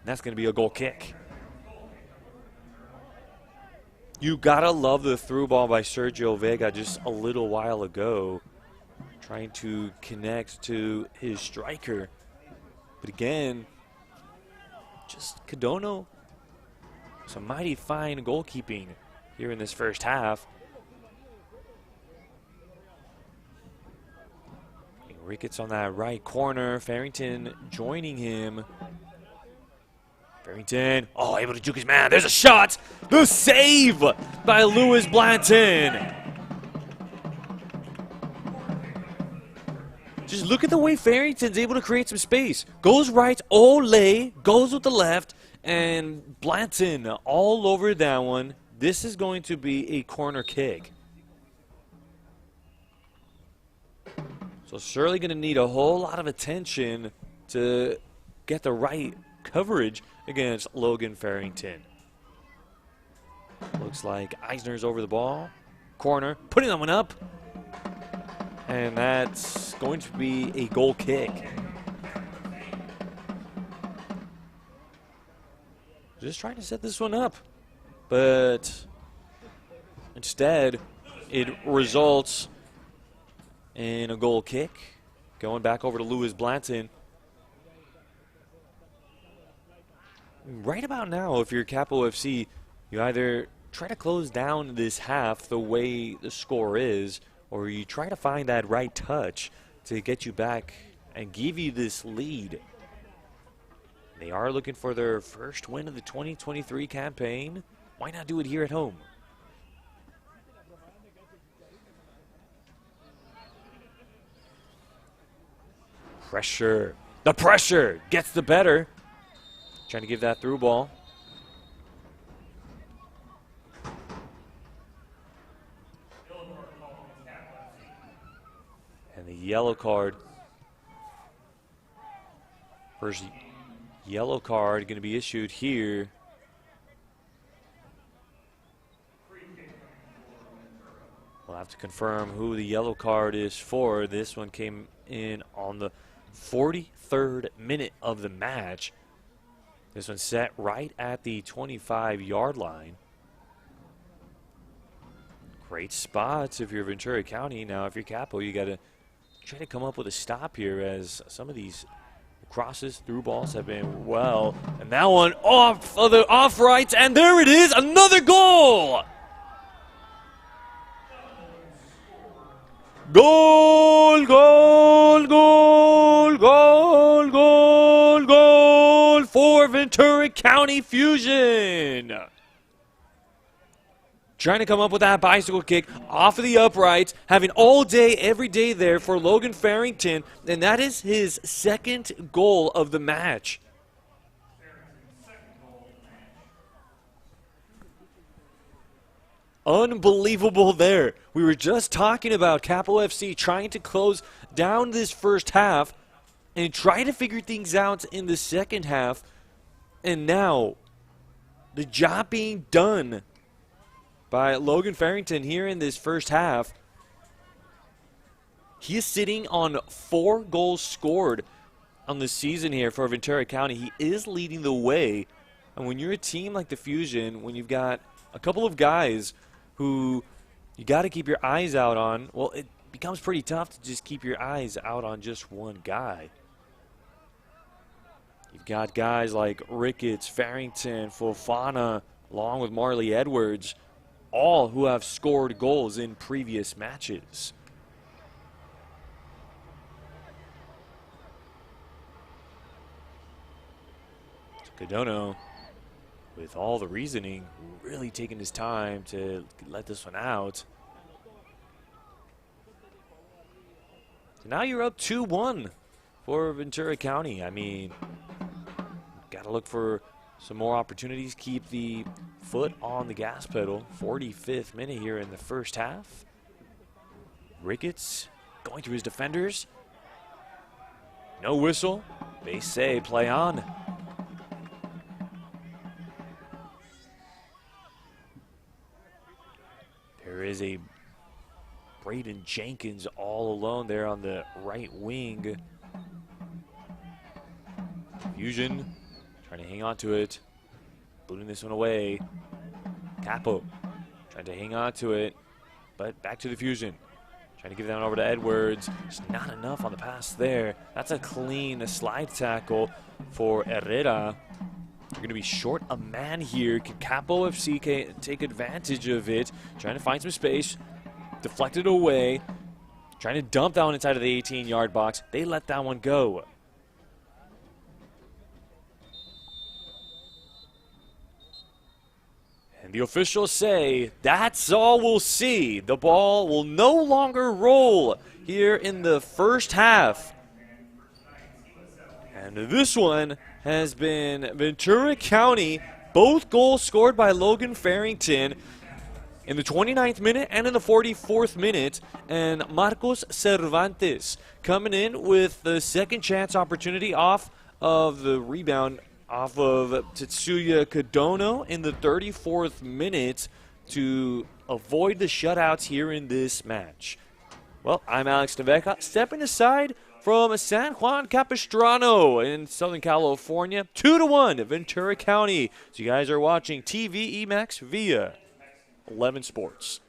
that's going to be a goal kick. You gotta love the through ball by Sergio Vega just a little while ago. Trying to connect to his striker. But again, just Cadono. Some mighty fine goalkeeping here in this first half. Ricketts on that right corner. Farrington joining him. Farrington, oh, able to juke his man. There's a shot. The save by Lewis Blanton. Just look at the way Farrington's able to create some space. Goes right, Ole, goes with the left, and Blanton all over that one. This is going to be a corner kick. So certainly going to need a whole lot of attention to get the right coverage against Logan Farrington. Looks like Eisner's over the ball. Corner, putting that one up. And that's going to be a goal kick. Just trying to set this one up. But instead, it results in a goal kick. Going back over to Lewis Blanton. Right about now, if you're Capo FC, you either try to close down this half the way the score is, or you try to find that right touch to get you back and give you this lead. They are looking for their first win of the 2023 campaign. Why not do it here at home? Pressure. The pressure gets the better. Trying to give that through ball. And the yellow card. First yellow card going to be issued here. We'll have to confirm who the yellow card is for. This one came in on the 43rd minute of the match. This one's set right at the 25-yard line. Great spots if you're Ventura County. Now, if you're Capo, you got to try to come up with a stop here, as some of these crosses, through balls have been well. And that one off of the off rights, and there it is, another goal! Goal, goal, goal, goal, goal, goal for Ventura County Fusion. Trying to come up with that bicycle kick off of the uprights, having all day, every day there for Logan Farrington, and that is his second goal of the match. Unbelievable there. We were just talking about Capo FC trying to close down this first half and try to figure things out in the second half. And now, the job being done by Logan Farrington here in this first half. He is sitting on 4 goals scored on the season here for Ventura County. He is leading the way. And when you're a team like the Fusion, when you've got a couple of guys who you got to keep your eyes out on, well, it becomes pretty tough to just keep your eyes out on just one guy. You've got guys like Ricketts, Farrington, Fofana, along with Marley Edwards, all who have scored goals in previous matches. Cadono, with all the reasoning, really taking his time to let this one out. So now you're up 2-1 for Ventura County. I mean, got to look for some more opportunities. Keep the foot on the gas pedal. 45th minute here in the first half. Ricketts going through his defenders. No whistle. They say play on. There is a Braden Jenkins all alone there on the right wing. Fusion trying to hang on to it. Booting this one away. Capo trying to hang on to it. But back to the Fusion. Trying to give that one over to Edwards. Just not enough on the pass there. That's a clean slide tackle for Herrera. You're going to be short a man here. Can Capo FC take advantage of it? Trying to find some space. Deflected away. Trying to dump that one inside of the 18-yard box. They let that one go. And the officials say, that's all we'll see. The ball will no longer roll here in the first half. And this one has been Ventura County. Both goals scored by Logan Farrington in the 29th minute and in the 44th minute. And Marcos Cervantes coming in with the second chance opportunity off of the rebound off of Tetsuya Kodono in the 34th minute to avoid the shutouts here in this match. Well, I'm Alex Naveca, stepping aside from San Juan Capistrano in Southern California. 2-1 Ventura County. So you guys are watching TV Max via 11 Sports.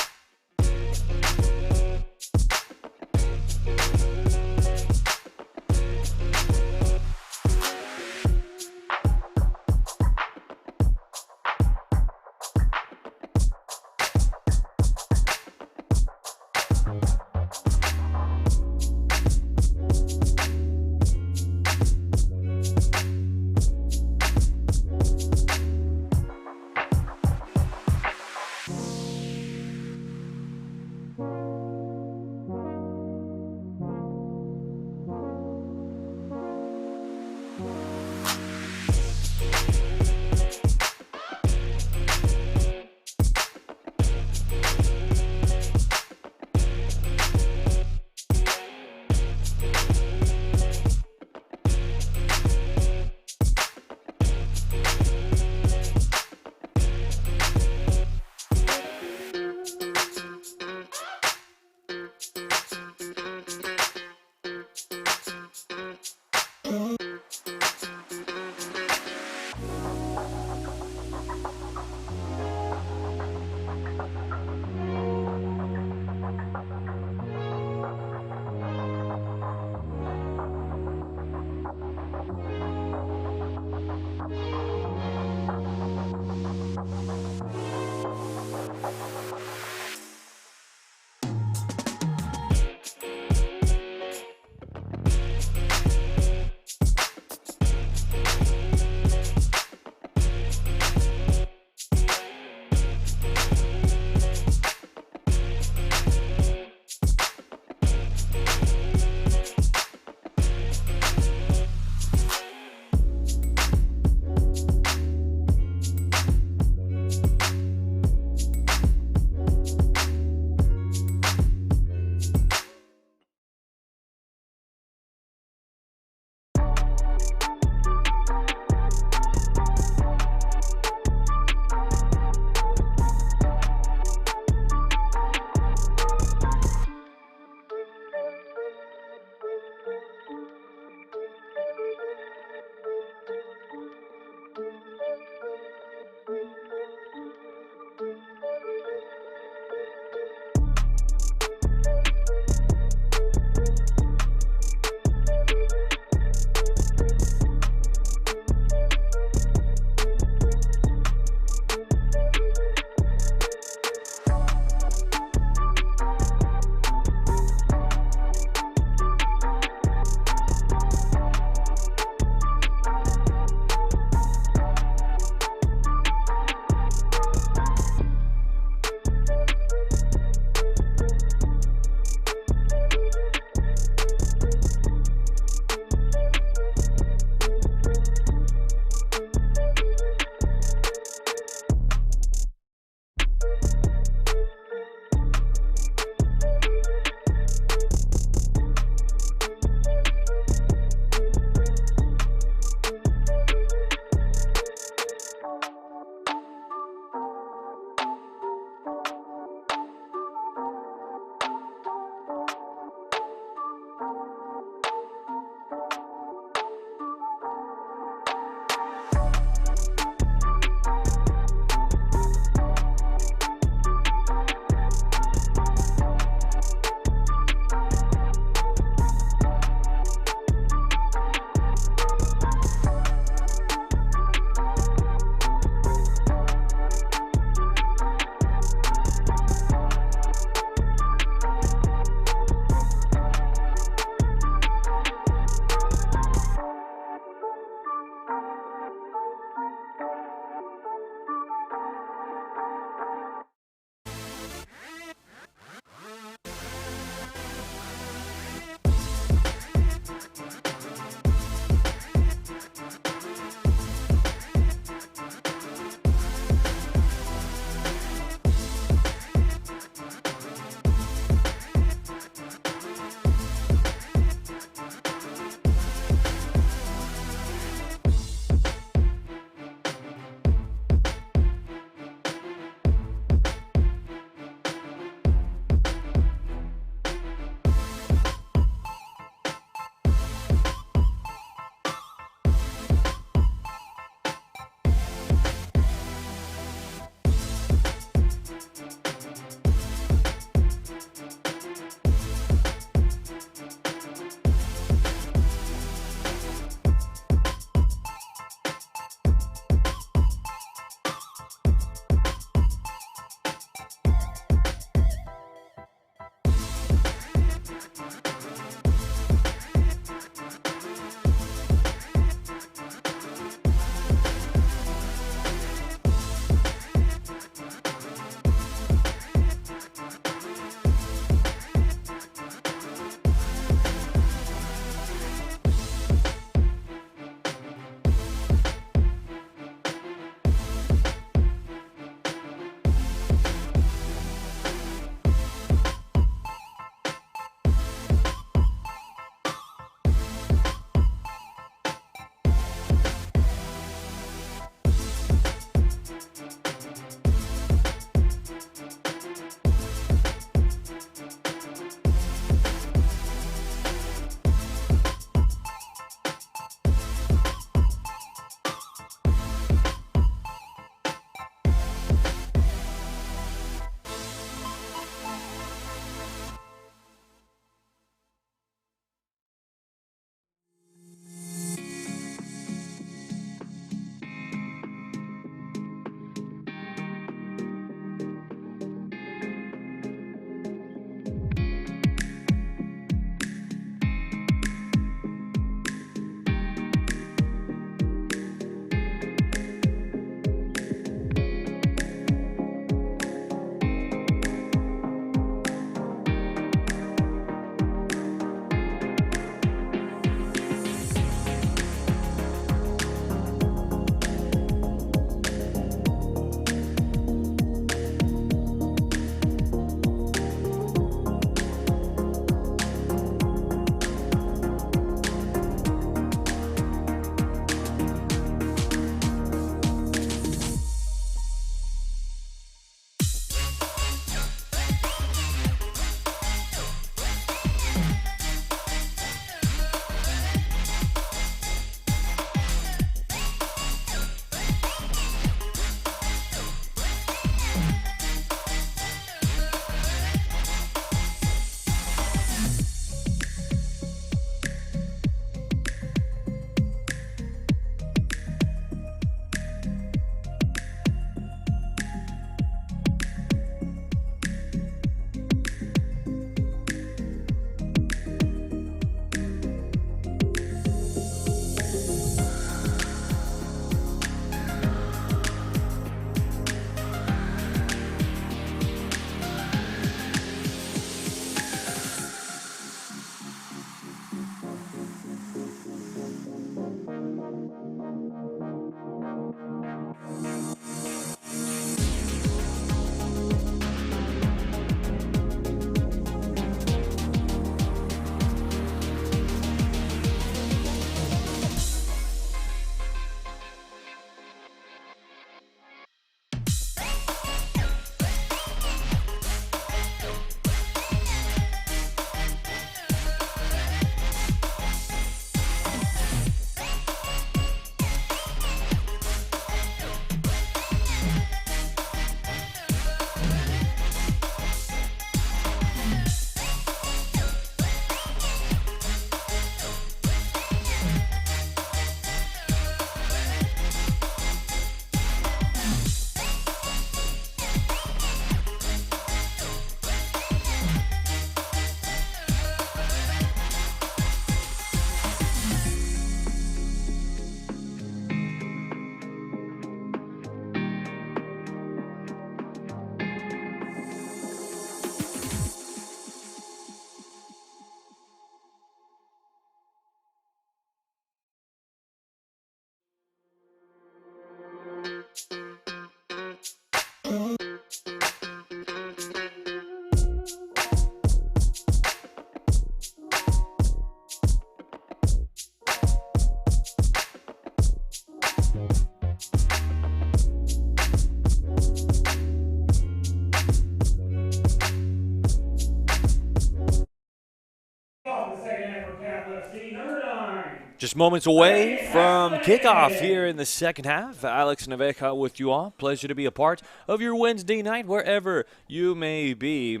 Just moments away from kickoff here in the second half. Alex Naveja with you all. Pleasure to be a part of your Wednesday night, wherever you may be.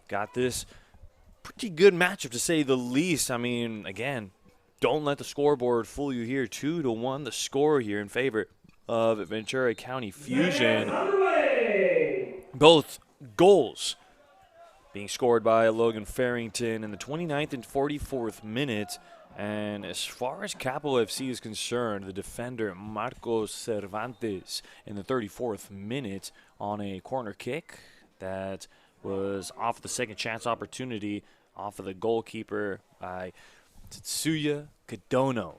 Got this pretty good matchup, to say the least. I mean, again, don't let the scoreboard fool you here. 2-1 the score here in favor of Ventura County Fusion. Both goals being scored by Logan Farrington in the 29th and 44th minute. And as far as Capo FC is concerned, the defender Marcos Cervantes in the 34th minute on a corner kick that was off the second chance opportunity off of the goalkeeper by Tetsuya Kadono.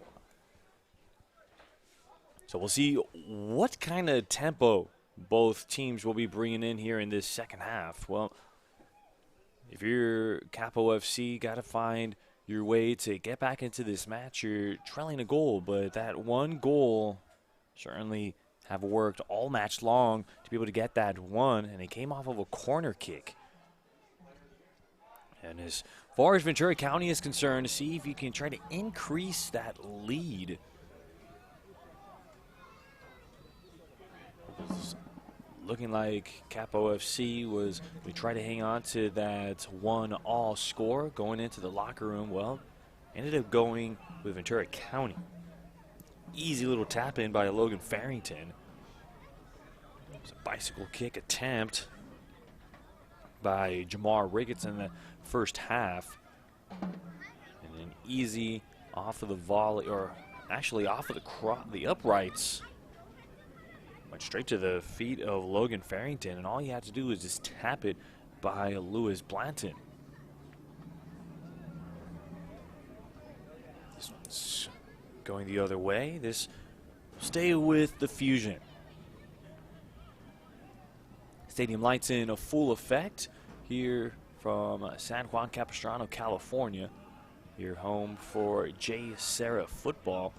So we'll see what kind of tempo both teams will be bringing in here in this second half. Well, if you're Capo FC, got to find your way to get back into this match. You're trailing a goal, but that one goal certainly have worked all match long to be able to get that one, and it came off of a corner kick. And as far as Ventura County is concerned, to see if you can try to increase that lead. Looking like Capo FC was going to try to hang on to that 1-all score going into the locker room. Well, ended up going with Ventura County. Easy little tap in by Logan Farrington. It was a bicycle kick attempt by Jamar Ricketts in the first half. And then easy off of the volley, or actually off of the uprights. Went straight to the feet of Logan Farrington, and all you had to do was just tap it by Lewis Blanton. This one's going the other way. This will stay with the Fusion. Stadium lights in a full effect here from San Juan Capistrano, California. Your home for J. Serra football.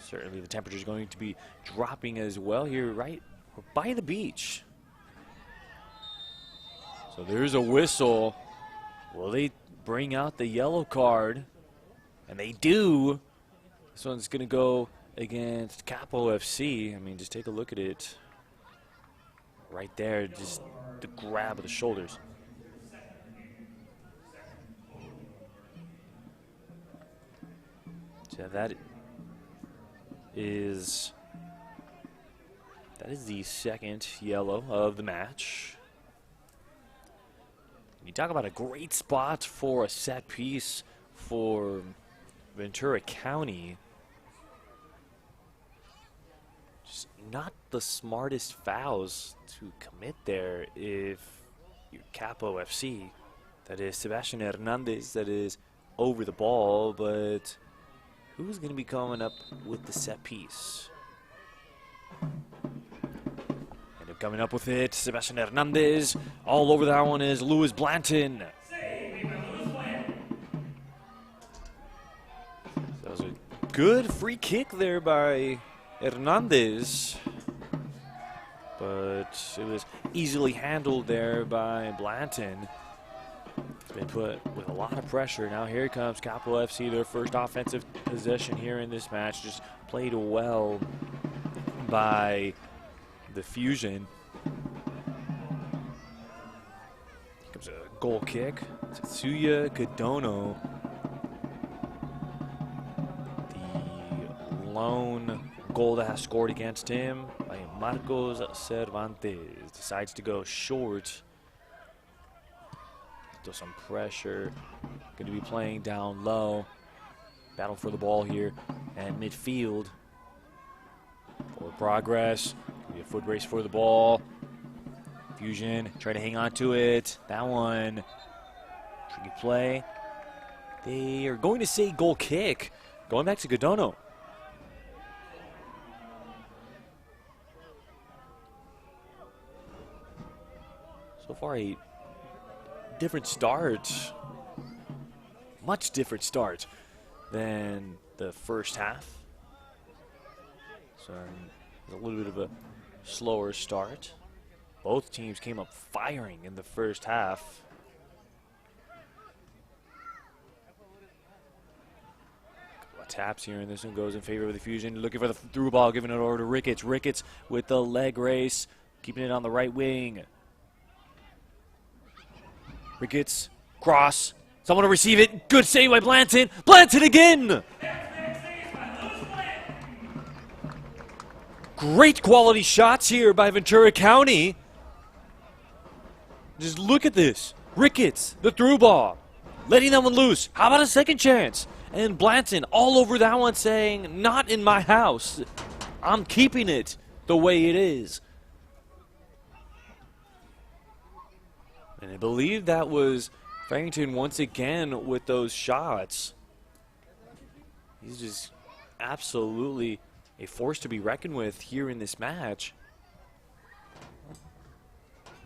Certainly the temperature is going to be dropping as well here, right? We're by the beach. So there's a whistle. Will they bring out the yellow card? And they do. This one's going to go against Capo FC. I mean, just take a look at it. Right there, just the grab of the shoulders. So that is the second yellow of the match. You talk about a great spot for a set piece for Ventura County. Just not the smartest fouls to commit there if you're Capo FC. That is Sebastian Hernandez that is over the ball, but who's going to be coming up with the set piece? End up coming up with it, Sebastian Hernandez. All over that one is Lewis Blanton. That was a good free kick there by Hernandez, but it was easily handled there by Blanton. Been put with a lot of pressure. Now here comes Capo FC, their first offensive possession here in this match. Just played well by the Fusion. Here comes a goal kick. Tetsuya Kadono, the lone goal that has scored against him by Marcos Cervantes. Decides to go short. Still some pressure. Going to be playing down low. Battle for the ball here at midfield. Forward progress. Be a foot race for the ball. Fusion try to hang on to it. That one. Tricky play. They are going to say goal kick. Going back to Kadono. So far, a different start, much different start than the first half. So a little bit of a slower start. Both teams came up firing in the first half. Taps here, and this one goes in favor of the Fusion. Looking for the through ball, giving it over to Ricketts. Ricketts with the leg race, keeping it on the right wing. Ricketts, cross. Someone to receive it. Good save by Blanton. Blanton again! Great quality shots here by Ventura County. Just look at this. Ricketts, the through ball, letting that one loose. How about a second chance? And Blanton all over that one saying, not in my house. I'm keeping it the way it is. And I believe that was Farrington once again with those shots. He's just absolutely a force to be reckoned with here in this match.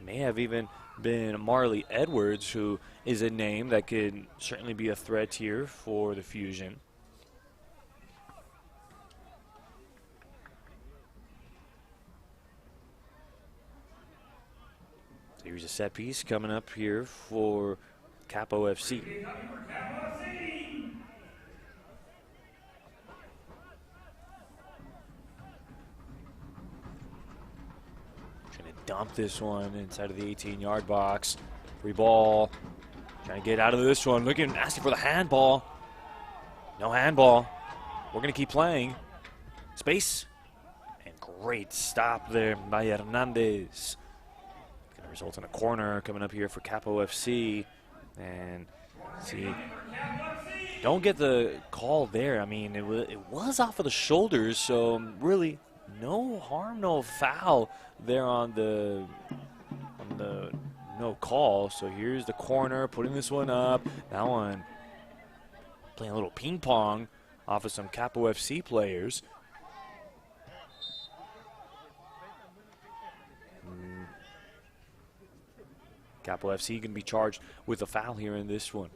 May have even been Marley Edwards, who is a name that could certainly be a threat here for the Fusion. So here's a set piece coming up here for Capo FC. Dump this one inside of the 18-yard box. Free ball. Trying to get out of this one. Asking for the handball. No handball. We're going to keep playing. Space. And great stop there by Hernandez. Going to result in a corner coming up here for Capo FC. And see, don't get the call there. I mean, it was off of the shoulders, so really no harm, no foul there on the no call. So here's the corner, putting this one up. That one playing a little ping pong off of some Capo FC players. Capo FC going to be charged with a foul here in this one.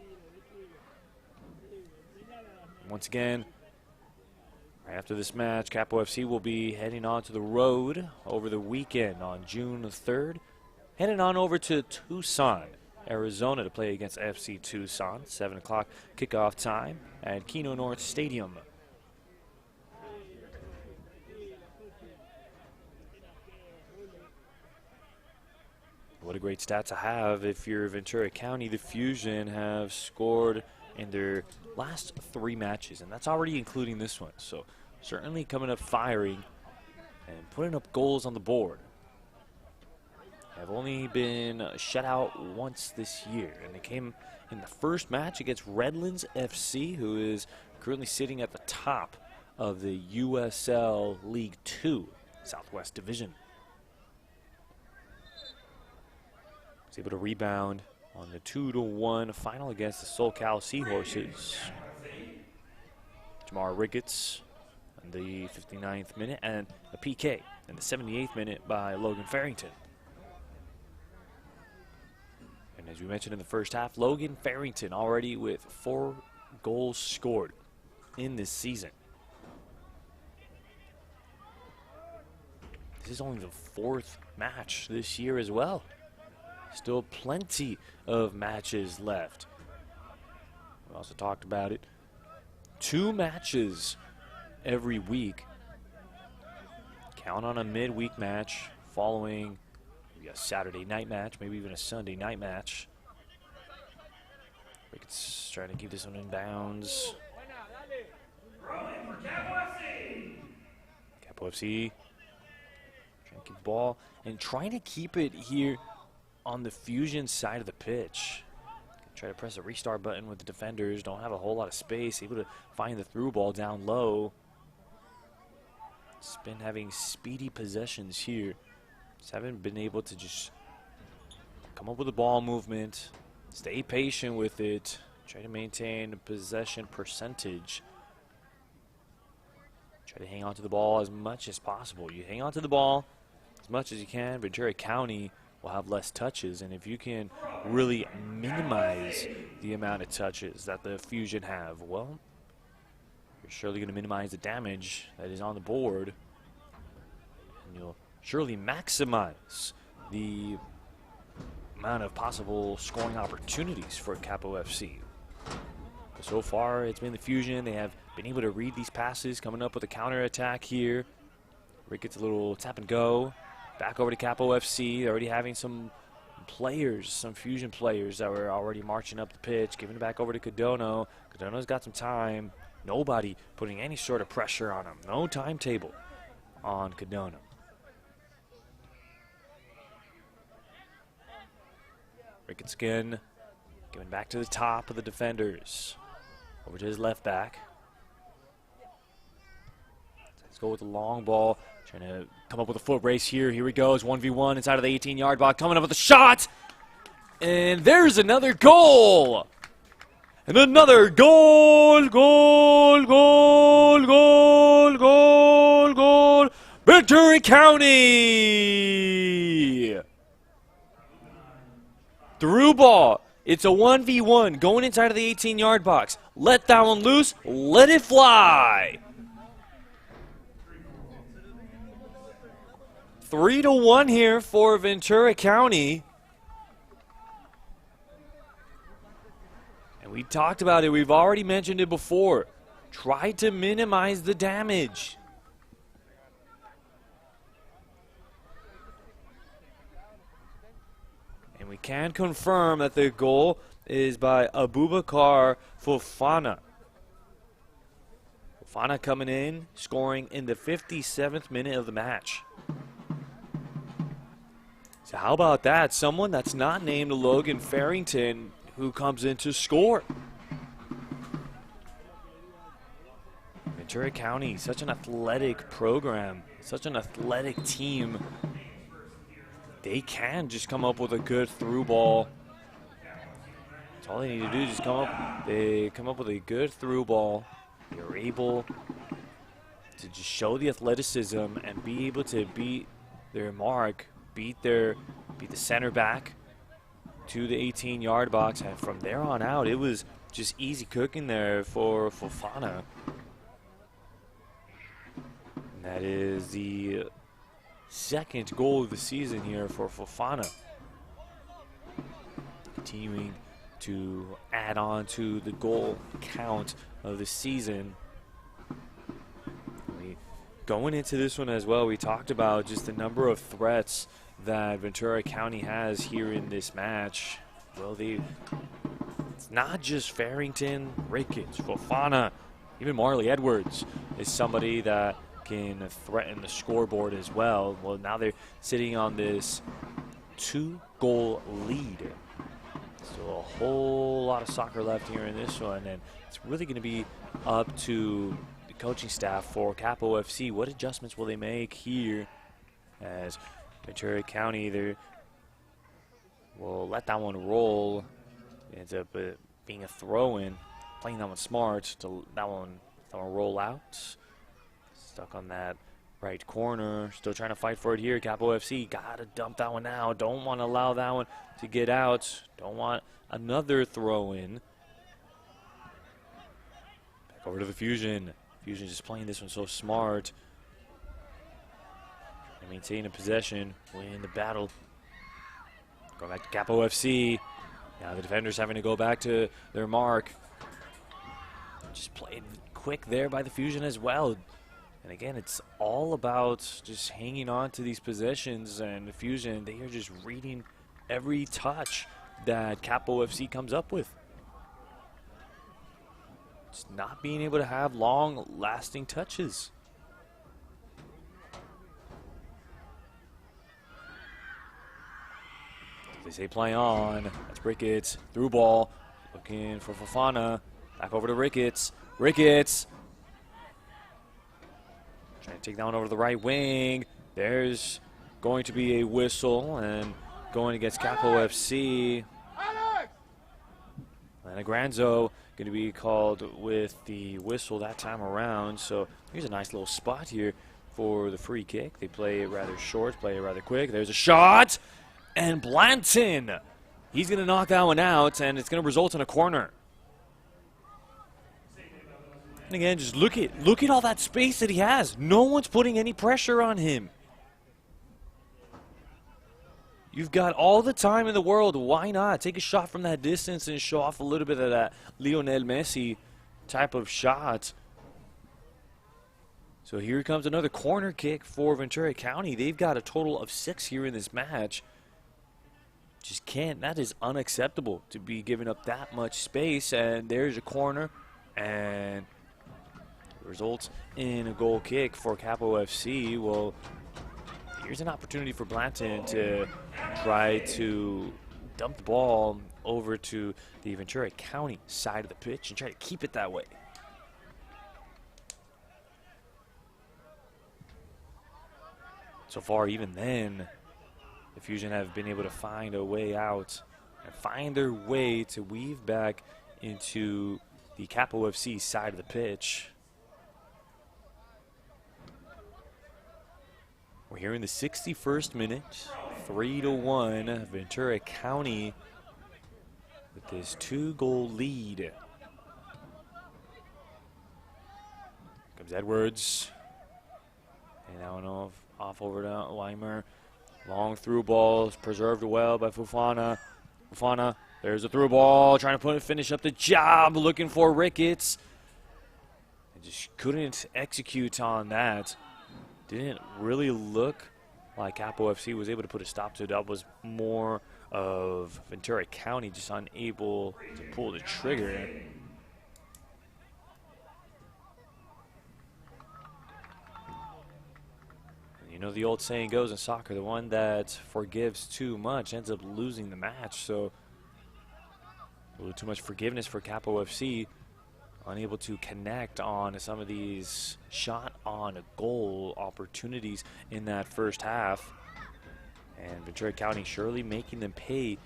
Once again, right after this match, Capo FC will be heading on to the road over the weekend on June 3rd. Heading on over to Tucson, Arizona to play against FC Tucson. 7 o'clock kickoff time at Keno North Stadium. What a great stat to have if you're Ventura County. The Fusion have scored in their last 3 matches, and that's already including this one. So certainly coming up firing and putting up goals on the board. Have only been shut out once this year, and they came in the first match against Redlands FC, who is currently sitting at the top of the USL League 2 Southwest Division. Was able to rebound on the 2-1 final against the SoCal Seahorses. Jamar Ricketts in the 59th minute, and a PK in the 78th minute by Logan Farrington. And as we mentioned in the first half, Logan Farrington already with 4 goals scored in this season. This is only the 4th match this year as well. Still plenty of matches left. We also talked about it. 2 matches every week. Count on a midweek match following maybe a Saturday night match, maybe even a Sunday night match. Ricketts trying to keep this one in bounds. Capo FC trying to keep the ball and trying to keep it here on the Fusion side of the pitch. Try to press a restart button with the defenders. Don't have a whole lot of space. Able to find the through ball down low. It's been having speedy possessions here. Just haven't been able to just come up with a ball movement. Stay patient with it. Try to maintain possession percentage. Try to hang on to the ball as much as possible. You hang on to the ball as much as you can. Ventura County will have less touches. And if you can really minimize the amount of touches that the Fusion have, well, you're surely going to minimize the damage that is on the board. And you'll surely maximize the amount of possible scoring opportunities for Capo FC. But so far, it's been the Fusion. They have been able to read these passes, coming up with a counter-attack here. Rick gets a little tap and go. Back over to Capo FC. They're already having some players, some Fusion players that were already marching up the pitch, giving it back over to Cadono. Cadono's got some time. Nobody putting any sort of pressure on him. No timetable on Cadono. Ricketts again, giving back to the top of the defenders. Over to his left back. Let's go with the long ball. Trying to come up with a foot race here. Here he goes, 1v1 inside of the 18-yard box. Coming up with a shot. And there's another goal. And another goal, goal, goal, goal, goal, goal. Ventura County. Through ball. It's a 1v1 going inside of the 18-yard box. Let that one loose. Let it fly. 3-1 here for Ventura County. And we talked about it. We've already mentioned it before. Try to minimize the damage. And we can confirm that the goal is by Abubakar Fofana. Fofana coming in, scoring in the 57th minute of the match. So how about that? Someone that's not named Logan Farrington who comes in to score. Ventura County, such an athletic program, such an athletic team. They can just come up with a good through ball. That's all they need to do is just come up. They come up with a good through ball. They're able to just show the athleticism and be able to beat their mark, beat the center back to the 18-yard box, and from there on out, it was just easy cooking there for Fofana. And that is the second goal of the season here for Fofana. Continuing to add on to the goal count of the season. Going into this one as well, we talked about just the number of threats that Ventura County has here in this match. Well, it's not just Farrington, Ricketts, Fofana, even Marley Edwards is somebody that can threaten the scoreboard as well. Well, now they're sitting on this 2-goal lead. So a whole lot of soccer left here in this one, and it's really going to be up to the coaching staff for Capo FC. What adjustments will they make here as Ventura County either will let that one roll. It ends up being a throw-in, playing that one smart to that one roll out. Stuck on that right corner, still trying to fight for it here. Capo FC gotta dump that one out. Don't want to allow that one to get out. Don't want another throw-in. Back over to the Fusion. Fusion just playing this one so smart. And maintain a possession, win the battle. Going back to Capo FC. Now the defenders having to go back to their mark. Just played quick there by the Fusion as well. And again, it's all about just hanging on to these possessions, and the Fusion, they are just reading every touch that Capo FC comes up with. Just not being able to have long-lasting touches. They say play on. That's Ricketts. Through ball. Looking for Fofana. Back over to Ricketts. Ricketts. Trying to take that one over to the right wing. There's going to be a whistle, and going against Capo FC. And a Granzo going to be called with the whistle that time around. So here's a nice little spot here for the free kick. They play it rather short, play it rather quick. There's a shot. And Blanton, he's going to knock that one out, and it's going to result in a corner. And again, just look at all that space that he has. No one's putting any pressure on him. You've got all the time in the world. Why not take a shot from that distance and show off a little bit of that Lionel Messi type of shot? So here comes another corner kick for Ventura County. They've got a total of 6 here in this match. Just can't. That is unacceptable to be giving up that much space. And there's a corner, and results in a goal kick for Capo FC. Well, here's an opportunity for Blanton to try to dump the ball over to the Ventura County side of the pitch and try to keep it that way. So far, even then, the Fusion have been able to find a way out and find their way to weave back into the Capo FC side of the pitch. We're here in the 61st minute, 3-1, Ventura County with this 2-goal lead. Comes Edwards, and now off over to Weimer. Long through balls, preserved well by Fofana. Fofana, there's a through ball, trying to finish up the job, looking for Ricketts. And just couldn't execute on that. Didn't really look like Capo FC was able to put a stop to it. That was more of Ventura County just unable to pull the trigger. You know, the old saying goes in soccer, the one that forgives too much ends up losing the match. So a little too much forgiveness for Capo FC, unable to connect on some of these shot on goal opportunities in that first half. And Ventura County surely making them pay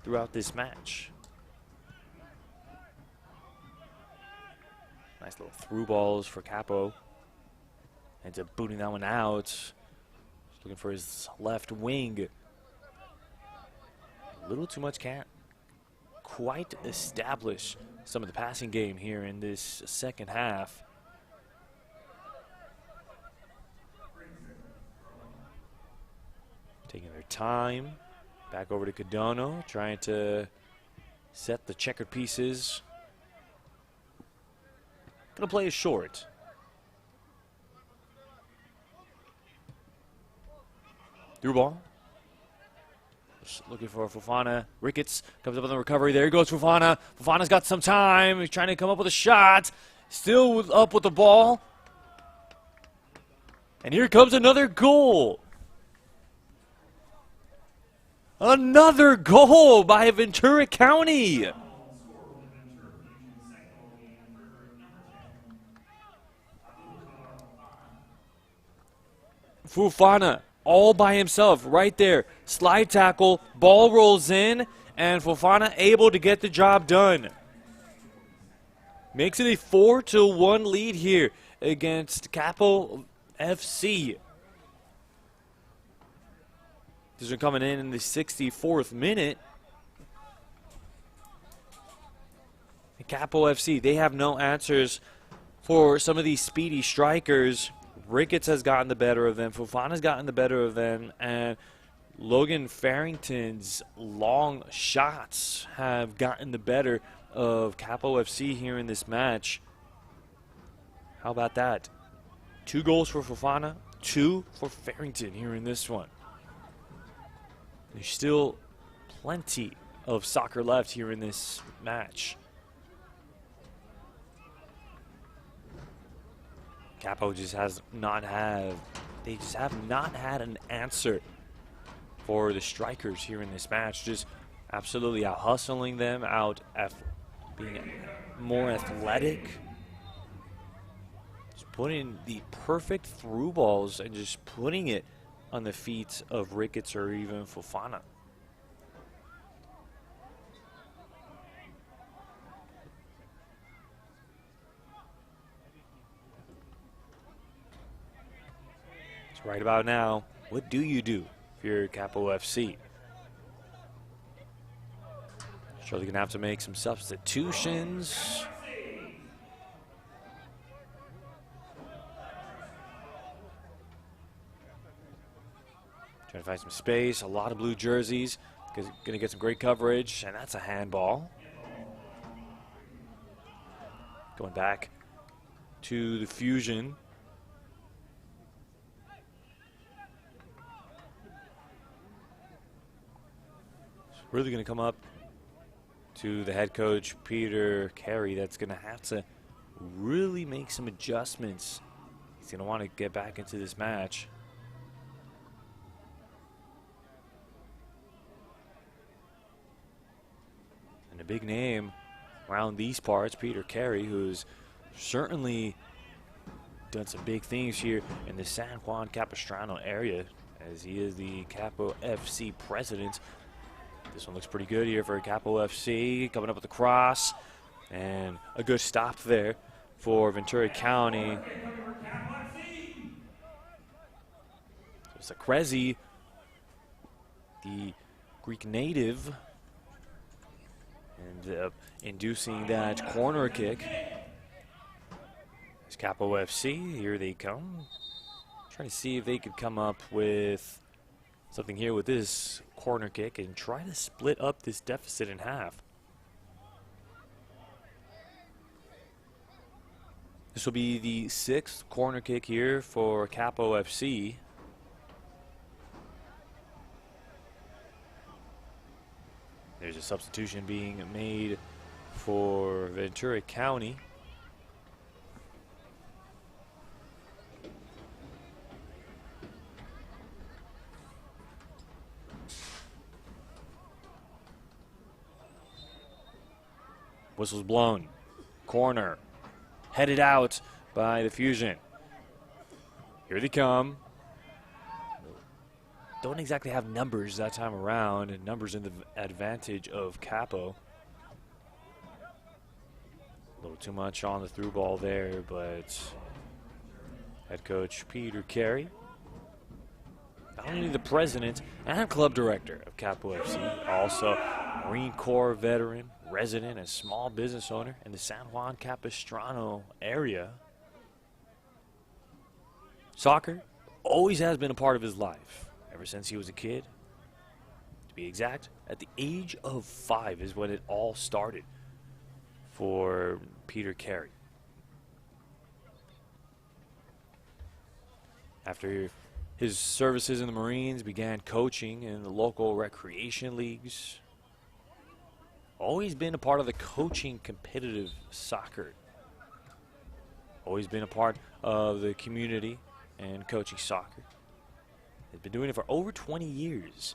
throughout this match. Nice little through balls for Capo. Ends up booting that one out. Just looking for his left wing. A little too much, can't quite establish some of the passing game here in this second half. Taking their time. Back over to Cadano, trying to set the checkered pieces. Gonna play it short. Through ball. Just looking for Fofana. Ricketts comes up on the recovery. There goes Fofana. Fofana's got some time. He's trying to come up with a shot. Still up with the ball. And here comes another goal. Another goal by Ventura County. Fofana all by himself right there. Slide tackle, ball rolls in, and Fofana able to get the job done. Makes it a 4-1 lead here against Capo FC. These are coming in the 64th minute. And Capo FC, they have no answers for some of these speedy strikers. Ricketts has gotten the better of them. Fofana's gotten the better of them. And Logan Farrington's long shots have gotten the better of Capo FC here in this match. How about that? 2 goals for Fofana, 2 for Farrington here in this one. There's still plenty of soccer left here in this match. Capo just has not had, they just have not had an answer for the strikers here in this match. Just absolutely out hustling them, being more athletic. Just putting the perfect through balls and just putting it on the feet of Ricketts or even Fofana. So right about now, what do you do if you're Capo FC? Surely going to have to make some substitutions. Trying to find some space. A lot of blue jerseys. Going to get some great coverage, and that's a handball. Going back to the Fusion. It's really going to come up to the head coach, Peter Carey. That's going to have to really make some adjustments. He's going to want to get back into this match. And a big name around these parts, Peter Carey, who's certainly done some big things here in the San Juan Capistrano area, as he is the Capo FC president. This one looks pretty good here for Capo FC, coming up with the cross, and a good stop there for Ventura County. So Sakrezi, the Greek native, and inducing that corner kick. It's Capo FC, here they come. Trying to see if they could come up with something here with this corner kick and try to split up this deficit in half. This will be the 6th corner kick here for Capo FC. There's a substitution being made for Ventura County. Whistle's blown. Corner. Headed out by the Fusion. Here they come. Don't exactly have numbers that time around, and numbers in the advantage of Capo. A little too much on the through ball there, but head coach Peter Carey, not only the president and club director of Capo FC, also Marine Corps veteran, resident, and small business owner in the San Juan Capistrano area. Soccer always has been a part of his life. Ever since he was a kid. To be exact, at the age of 5 is when it all started for Peter Carey. After his services in the Marines, began coaching in the local recreation leagues. Always been a part of the coaching competitive soccer. Always been a part of the community and coaching soccer. He's been doing it for over 20 years.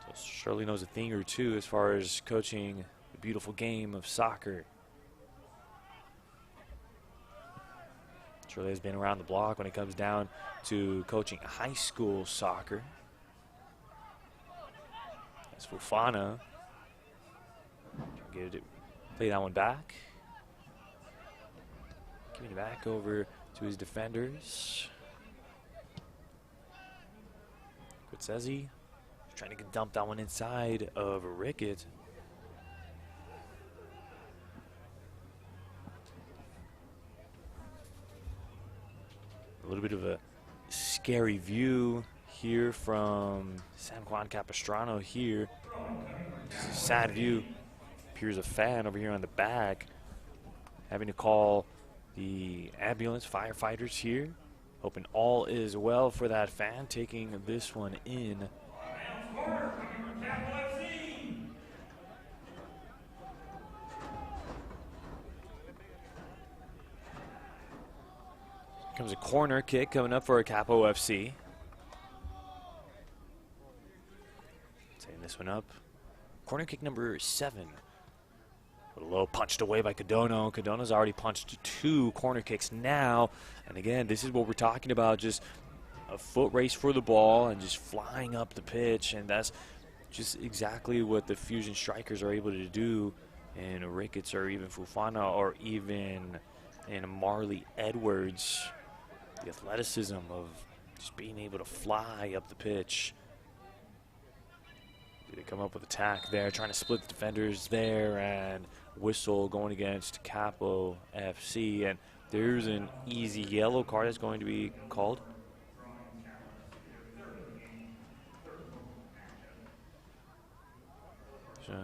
So surely knows a thing or two as far as coaching the beautiful game of soccer. Surely has been around the block when it comes down to coaching high school soccer. That's Fofana. Play that one back. Giving it back over to his defenders. Quitsezi trying to dump that one inside of Rickett. A little bit of a scary view here from San Juan Capistrano here. Just a sad view. Appears a fan over here on the back. Having to call the ambulance, firefighters here. Hoping all is well for that fan taking this one in. Comes a corner kick coming up for a Capo FC. Setting this one up. Corner kick number 7. A low punched away by Cadono. Cadono's already punched 2 corner kicks now. And again, this is what we're talking about. Just a foot race for the ball and just flying up the pitch. And that's just exactly what the Fusion strikers are able to do. And Ricketts or even Fofana or even in Marley Edwards. The athleticism of just being able to fly up the pitch. They come up with attack there, trying to split the defenders there, and whistle going against Capo FC. And there's an easy yellow card that's going to be called. So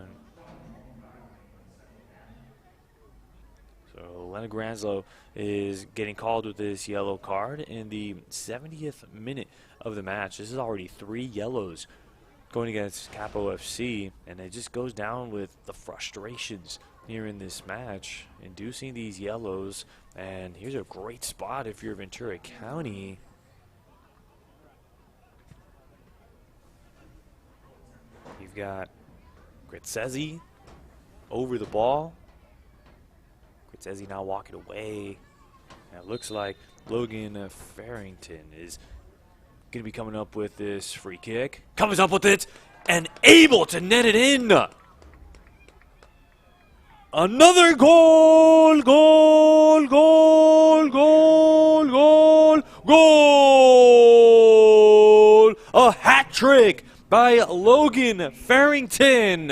Lena Granslow is getting called with this yellow card in the 70th minute of the match. This is already 3 yellows going against Capo FC, and it just goes down with the frustrations here in this match, inducing these yellows. And here's a great spot if you're Ventura County. You've got Gritzesi over the ball. Gritzesi now walking away. And it looks like Logan Farrington is going to be coming up with this free kick. Comes up with it and able to net it in. Another goal, goal, goal, goal, goal, goal. A hat trick by Logan Farrington.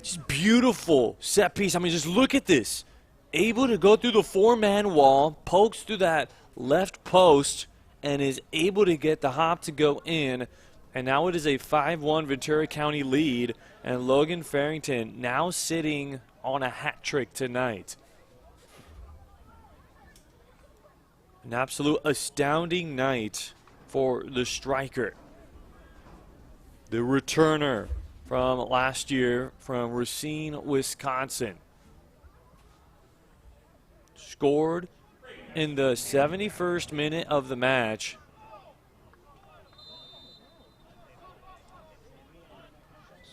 Just beautiful set piece. I mean, just look at this. Able to go through the 4-man wall, pokes through that left post, and is able to get the hop to go in. And now it is a 5-1 Ventura County lead, and Logan Farrington now sitting on a hat trick tonight. An absolute astounding night for the striker. The returner from last year from Racine, Wisconsin. Scored in the 71st minute of the match.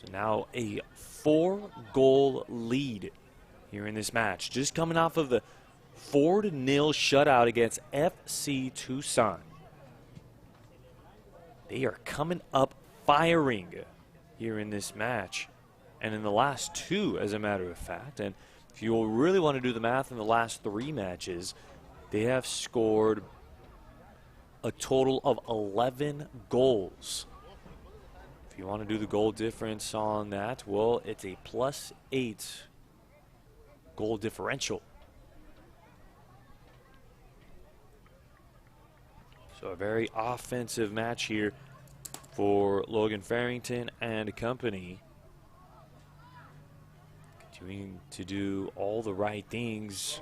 So now a 4-goal lead here in this match. Just coming off of the 4-0 shutout against FC Tucson. They are coming up firing here in this match. And in the last 2, as a matter of fact. And if you really want to do the math in the last 3 matches, they have scored a total of 11 goals. If you want to do the goal difference on that, well, it's a +8 goal differential. So a very offensive match here for Logan Farrington and company. Continuing to do all the right things.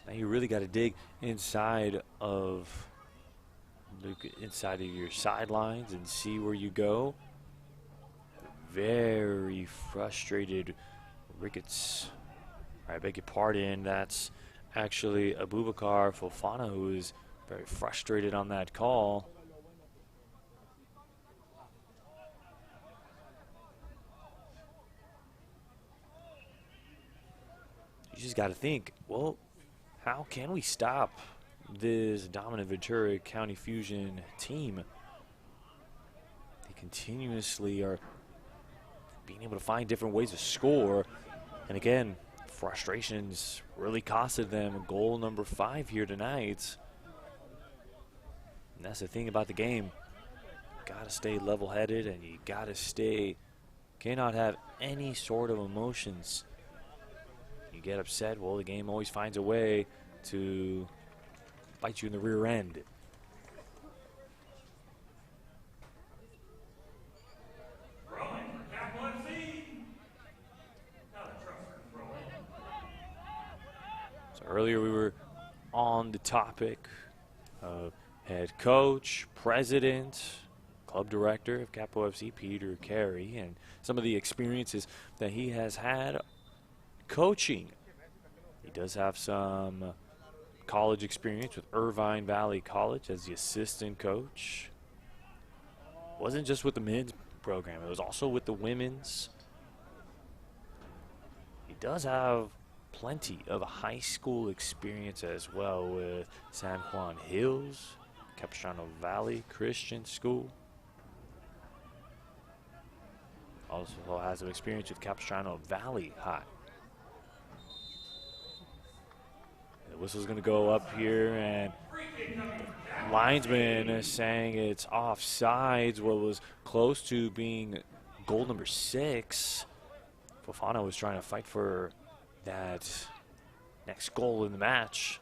Now you really got to dig inside of your sidelines and see where you go. Very frustrated Ricketts. I beg your pardon. That's actually Abubakar Fofana, who is very frustrated on that call. You just got to think, well, how can we stop this dominant Ventura County Fusion team? They continuously are being able to find different ways to score. And again, frustrations really costed them goal number 5 here tonight. And that's the thing about the game. Got to stay level-headed, and you got to stay, cannot have any sort of emotions. You get upset, well, the game always finds a way to bite you in the rear end. So earlier we were on the topic of head coach, president, club director of Capo FC, Peter Carey, and some of the experiences that he has had coaching. He does have some college experience with Irvine Valley College as the assistant coach. Wasn't just with the men's program, it was also with the women's. He does have plenty of high school experience as well with San Juan Hills, Capistrano Valley Christian School. Also has some experience with Capistrano Valley High. The whistle's going to go up here, and the linesman is saying it's offsides. What was close to being goal number 6. Fofana was trying to fight for that next goal in the match.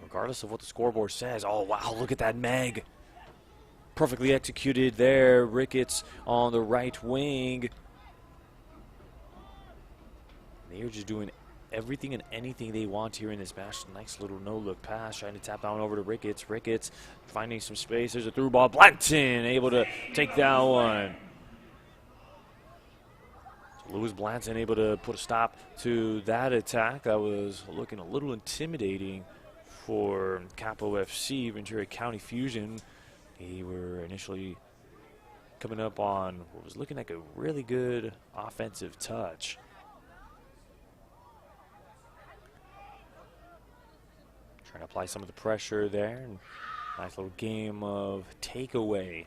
Regardless of what the scoreboard says. Oh, wow, look at that Meg. Perfectly executed there. Ricketts on the right wing. They're just doing everything and anything they want here in this match. Nice little no-look pass, trying to tap down over to Ricketts. Ricketts finding some space. There's a through ball. Blanton able to take that one. So Lewis Blanton able to put a stop to that attack. That was looking a little intimidating for Capo FC, Ventura County Fusion. They were initially coming up on what was looking like a really good offensive touch. Trying to apply some of the pressure there. And nice little game of takeaway.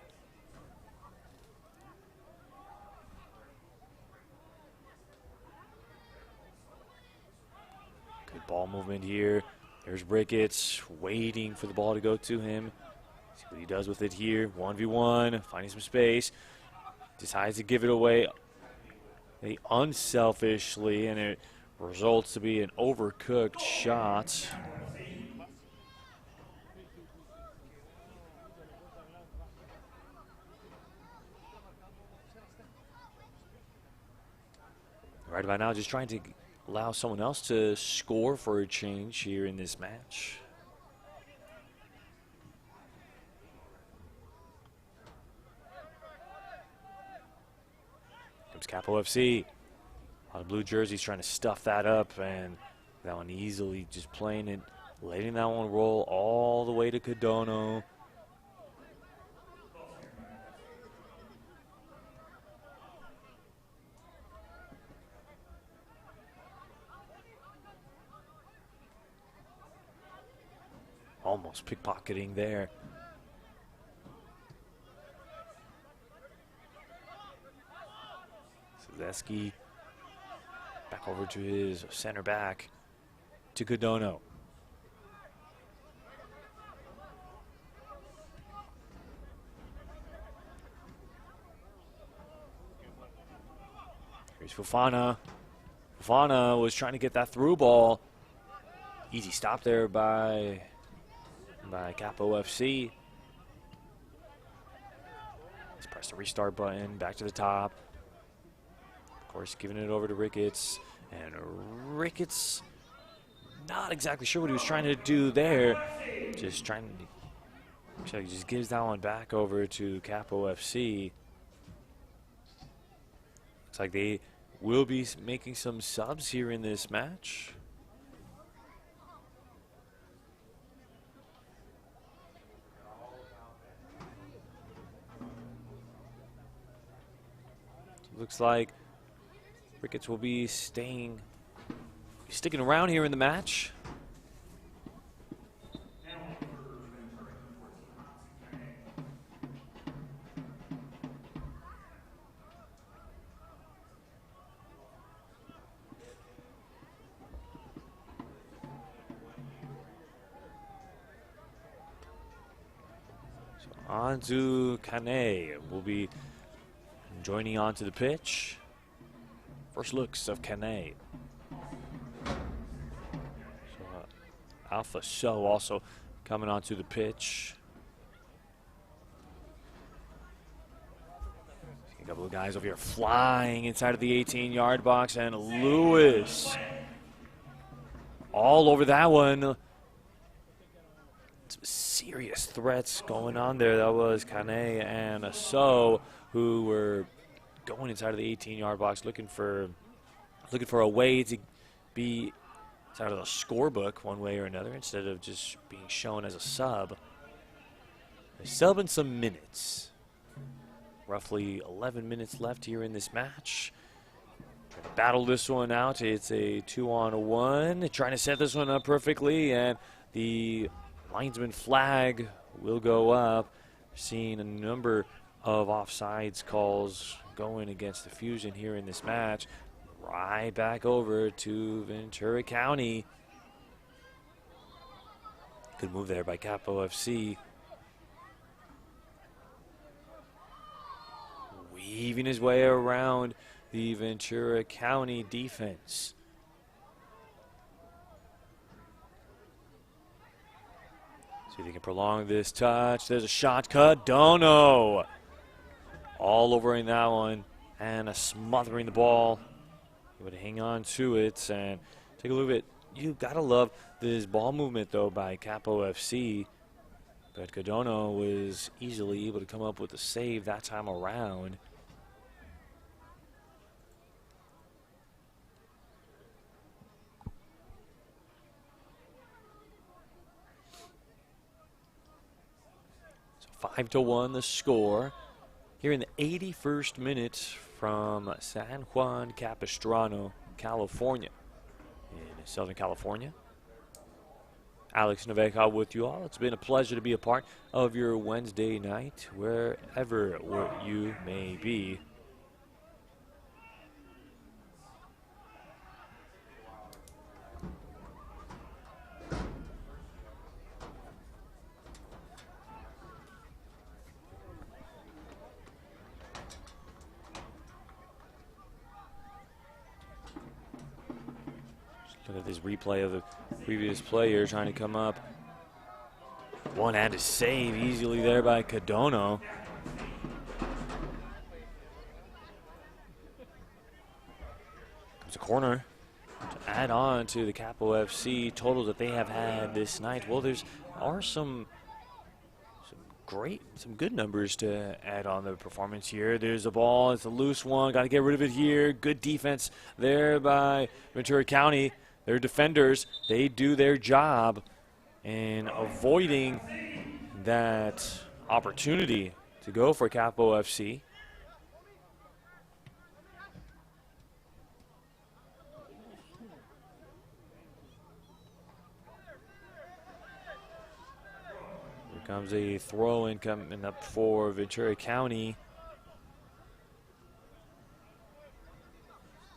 Good ball movement here. There's Ricketts waiting for the ball to go to him. See what he does with it here. 1v1, finding some space. Decides to give it away unselfishly, and it results to be an overcooked shot. Right about now, just trying to allow someone else to score for a change here in this match. Comes Capo FC. A lot of blue jerseys trying to stuff that up, and that one easily just playing it, letting that one roll all the way to Cadono. Almost pickpocketing there. Zazeski back over to his center back, to Cadono. Here's Fofana. Fofana was trying to get that through ball. Easy stop there by Capo FC. Let's press the restart button, back to the top. Of course, giving it over to Ricketts. And Ricketts, not exactly sure what he was trying to do there. Just trying to, actually just gives that one back over to Capo FC. Looks like they will be making some subs here in this match. Looks like Ricketts will be sticking around here in the match. So on to Kane will be joining onto the pitch. First looks of Kane. So, Alpha So also coming onto the pitch. See a couple of guys over here flying inside of the 18-yard box, and Lewis all over that one. Some serious threats going on there. That was Kane and So, who were going inside of the 18-yard box, looking for a way to be inside of the scorebook one way or another, instead of just being shown as a sub. They're subbing some minutes. Roughly 11 minutes left here in this match. Trying to battle this one out. It's a 2-on-1. Trying to set this one up perfectly, and the linesman flag will go up. seeing a number of offsides calls going against the Fusion here in this match. Right back over to Ventura County. Good move there by Capo FC. Weaving his way around the Ventura County defense. See if they can prolong this touch. There's a shot cut. Dono all over in that one. And a smothering the ball. Able to hang on to it and take a look at it. You gotta love this ball movement though by Capo FC. But Cadono was easily able to come up with a save that time around. So 5-1 the score. Here in the 81st minute from San Juan Capistrano, California, in Southern California. Alex Naveja with you all. It's been a pleasure to be a part of your Wednesday night, wherever you may be. Look at this replay of the previous player trying to come up. One-handed save easily there by Cadono. Comes a corner to add on to the Capo FC totals that they have had this night. Well, there's are some good numbers to add on the performance here. There's a ball. It's a loose one. Got to get rid of it here. Good defense there by Ventura County. Their defenders, they do their job in avoiding that opportunity to go for Capo FC. Here comes a throw-in coming up for Ventura County.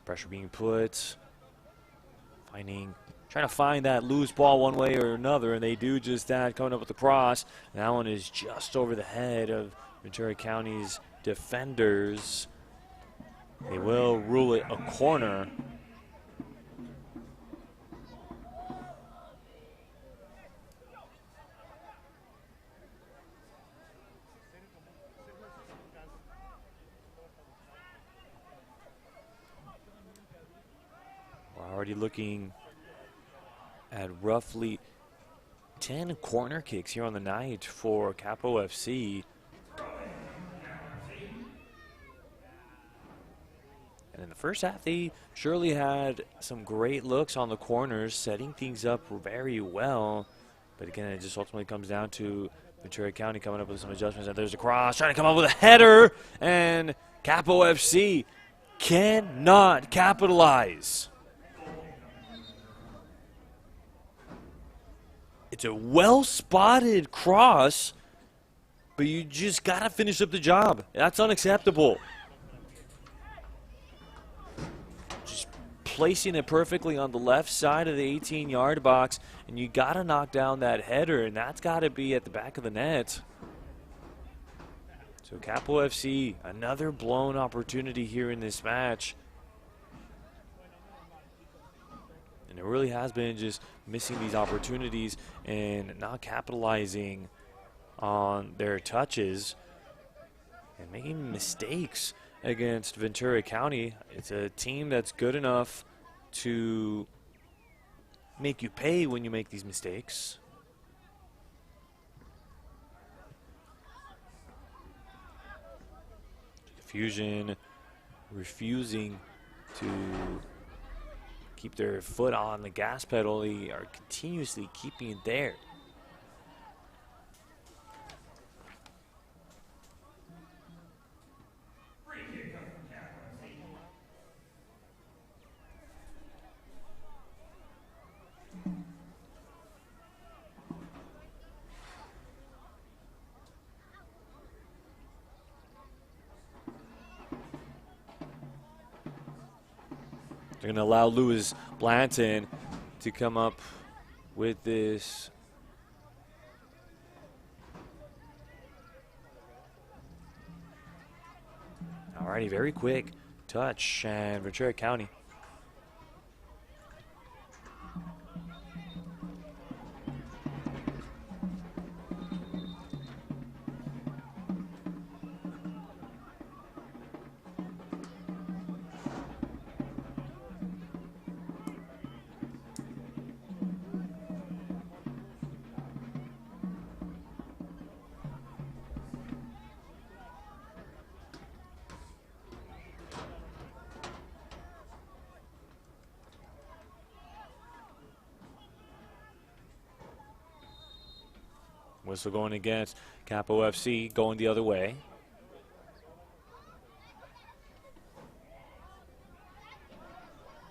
Pressure being put. Trying to find that loose ball one way or another, and they do just that, coming up with the cross. That one is just over the head of Ventura County's defenders. They will rule it a corner. We're already looking at roughly 10 corner kicks here on the night for Capo FC. And in the first half, they surely had some great looks on the corners, setting things up very well. But again, it just ultimately comes down to Ventura County coming up with some adjustments. And there's a cross, trying to come up with a header, and Capo FC cannot capitalize. It's a well-spotted cross, but you just got to finish up the job. That's unacceptable. Just placing it perfectly on the left side of the 18-yard box, and you got to knock down that header, and that's got to be at the back of the net. So Capo FC, another blown opportunity here in this match. And it really has been just missing these opportunities and not capitalizing on their touches and making mistakes against Ventura County. It's a team that's good enough to make you pay when you make these mistakes. Fusion refusing to keep their foot on the gas pedal. They are continuously keeping it there. They're going to allow Lewis Blanton to come up with this. Alrighty, very quick touch, and Ventura County. Whistle going against Capo FC, going the other way.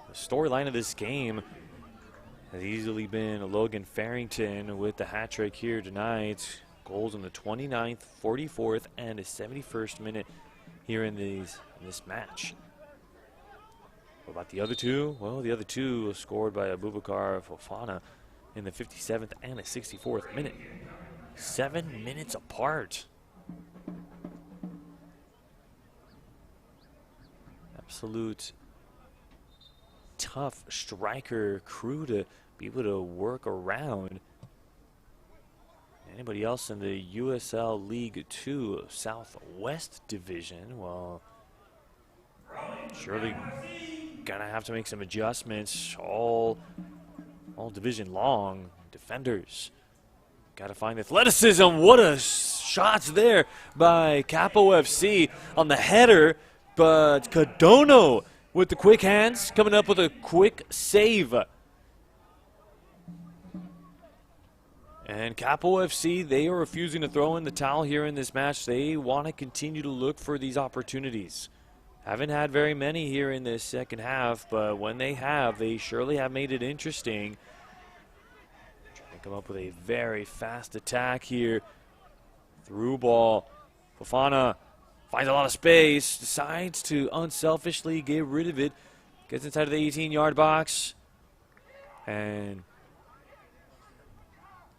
The storyline of this game has easily been Logan Farrington with the hat trick here tonight. Goals in the 29th, 44th, and the 71st minute here in this match. What about the other two? Well, the other two were scored by Abubakar Fofana in the 57th and the 64th minute. 7 minutes apart. Absolute tough striker crew to be able to work around. Anybody else in the USL League 2 Southwest Division? Well, surely gonna have to make some adjustments. All division long. Defenders got to find athleticism. What a shots there by Capo FC on the header, but Cadono with the quick hands coming up with a quick save. And Capo FC, they are refusing to throw in the towel here in this match. They want to continue to look for these opportunities. Haven't had very many here in this second half, but when they have, they surely have made it interesting. Come up with a very fast attack here. Through ball. Fofana finds a lot of space. Decides to unselfishly get rid of it. Gets inside of the 18-yard box. And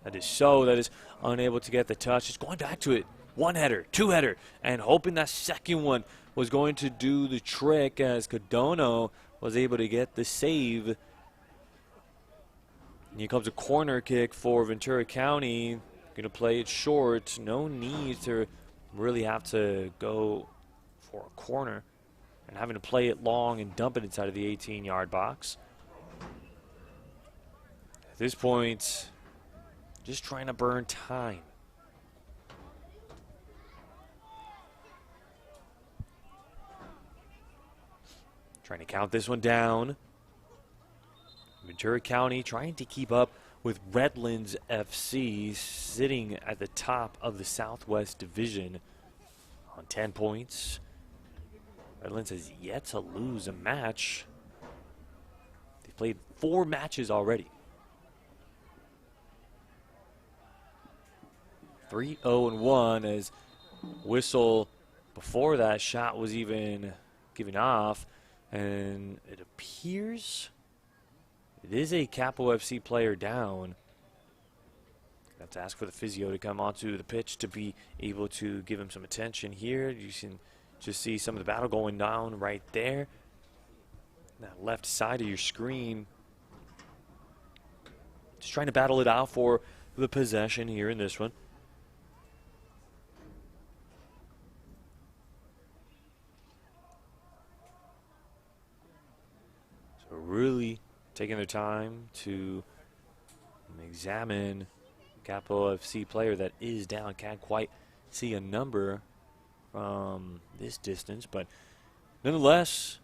that is unable to get the touch. Just going back to it. One header, two header. And hoping that second one was going to do the trick as Cadono was able to get the save. And here comes a corner kick for Ventura County. Going to play it short. No need to really have to go for a corner. And having to play it long and dump it inside of the 18-yard box. At this point, just trying to burn time. Trying to count this one down. Ventura County trying to keep up with Redlands FC, sitting at the top of the Southwest Division on 10 points. Redlands has yet to lose a match. They've played 4 matches already. 3-0-1 as whistle before that shot was even given off. And it appears it is a Capo FC player down. Have to ask for the physio to come onto the pitch to be able to give him some attention here. You can just see some of the battle going down right there. That left side of your screen. Just trying to battle it out for the possession here in this one. So really taking their time to examine Capo FC player that is down. Can't quite see a number from this distance, but nonetheless,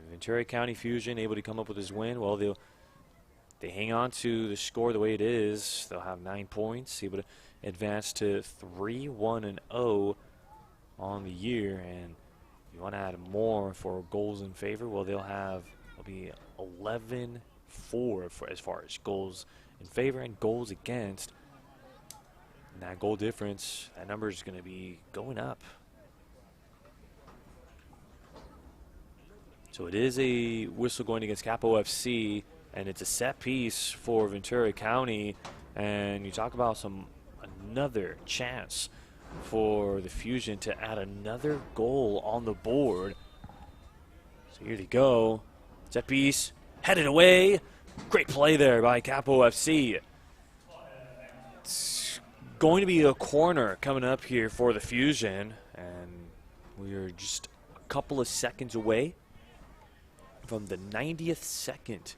Ventura County Fusion able to come up with this win. Well, they hang on to the score the way it is. They'll have 9 points, able to advance to 3-1-0 on the year. And if you want to add more for goals in favor, well, they'll be 11-4 for as far as goals in favor and goals against. And that goal difference, that number is going to be going up. So it is a whistle going against Capo FC, and it's a set piece for Ventura County. And you talk about another chance for the Fusion to add another goal on the board. So here they go. Set piece, headed away. Great play there by Capo FC. It's going to be a corner coming up here for the Fusion, and we are just a couple of seconds away from the 90th second.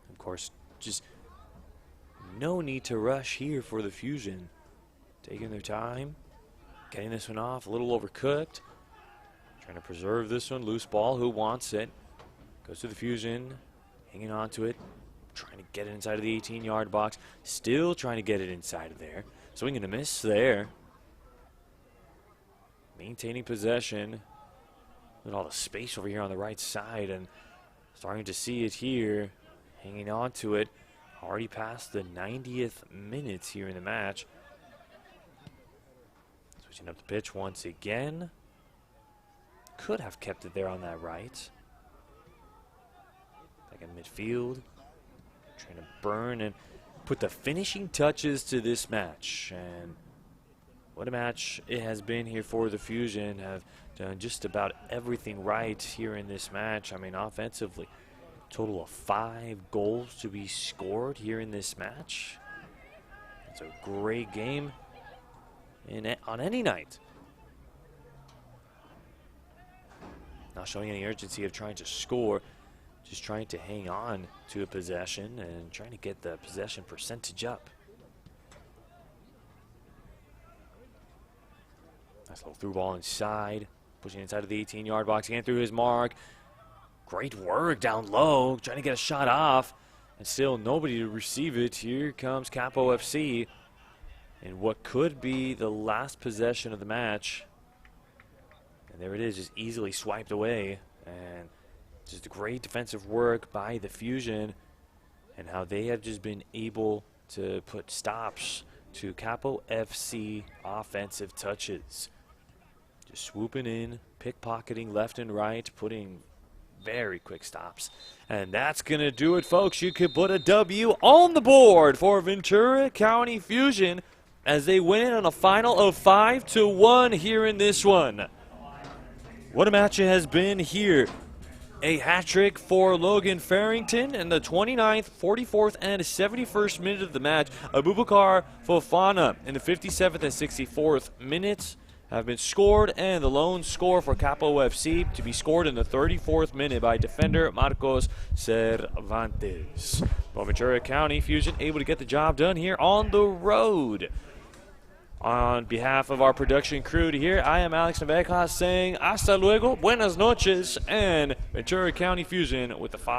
Of course, just no need to rush here for the Fusion. Taking their time, getting this one off, a little overcooked. Trying to preserve this one, loose ball, who wants it? Goes to the Fusion, hanging on to it, trying to get it inside of the 18-yard box. Still trying to get it inside of there. Swing and a miss there. Maintaining possession. Look at all the space over here on the right side, and starting to see it here. Hanging on to it. Already past the 90th minutes here in the match. Switching up the pitch once again. Could have kept it there on that right. Back in midfield. Trying to burn and put the finishing touches to this match. And what a match it has been here for the Fusion. Have done just about everything right here in this match. I mean, offensively, total of 5 goals to be scored here in this match. It's a great game on any night. Not showing any urgency of trying to score, just trying to hang on to a possession and trying to get the possession percentage up. Nice little through ball inside, pushing inside of the 18-yard box, again through his mark. Great work down low, trying to get a shot off, and still nobody to receive it. Here comes Capo FC in what could be the last possession of the match. And there it is, just easily swiped away. And just great defensive work by the Fusion, and how they have just been able to put stops to Capo FC offensive touches. Just swooping in, pickpocketing left and right, putting very quick stops. And that's going to do it, folks. You could put a W on the board for Ventura County Fusion as they win on a final of 5-1 here in this one. What a match it has been here. A hat trick for Logan Farrington in the 29th, 44th, and 71st minute of the match. Abubakar Fofana in the 57th and 64th minutes have been scored, and the lone score for Capo FC to be scored in the 34th minute by defender Marcos Cervantes. But Ventura County Fusion able to get the job done here on the road. On behalf of our production crew here, I am Alex Navejas saying hasta luego, buenas noches, and Ventura County Fusion with the 5.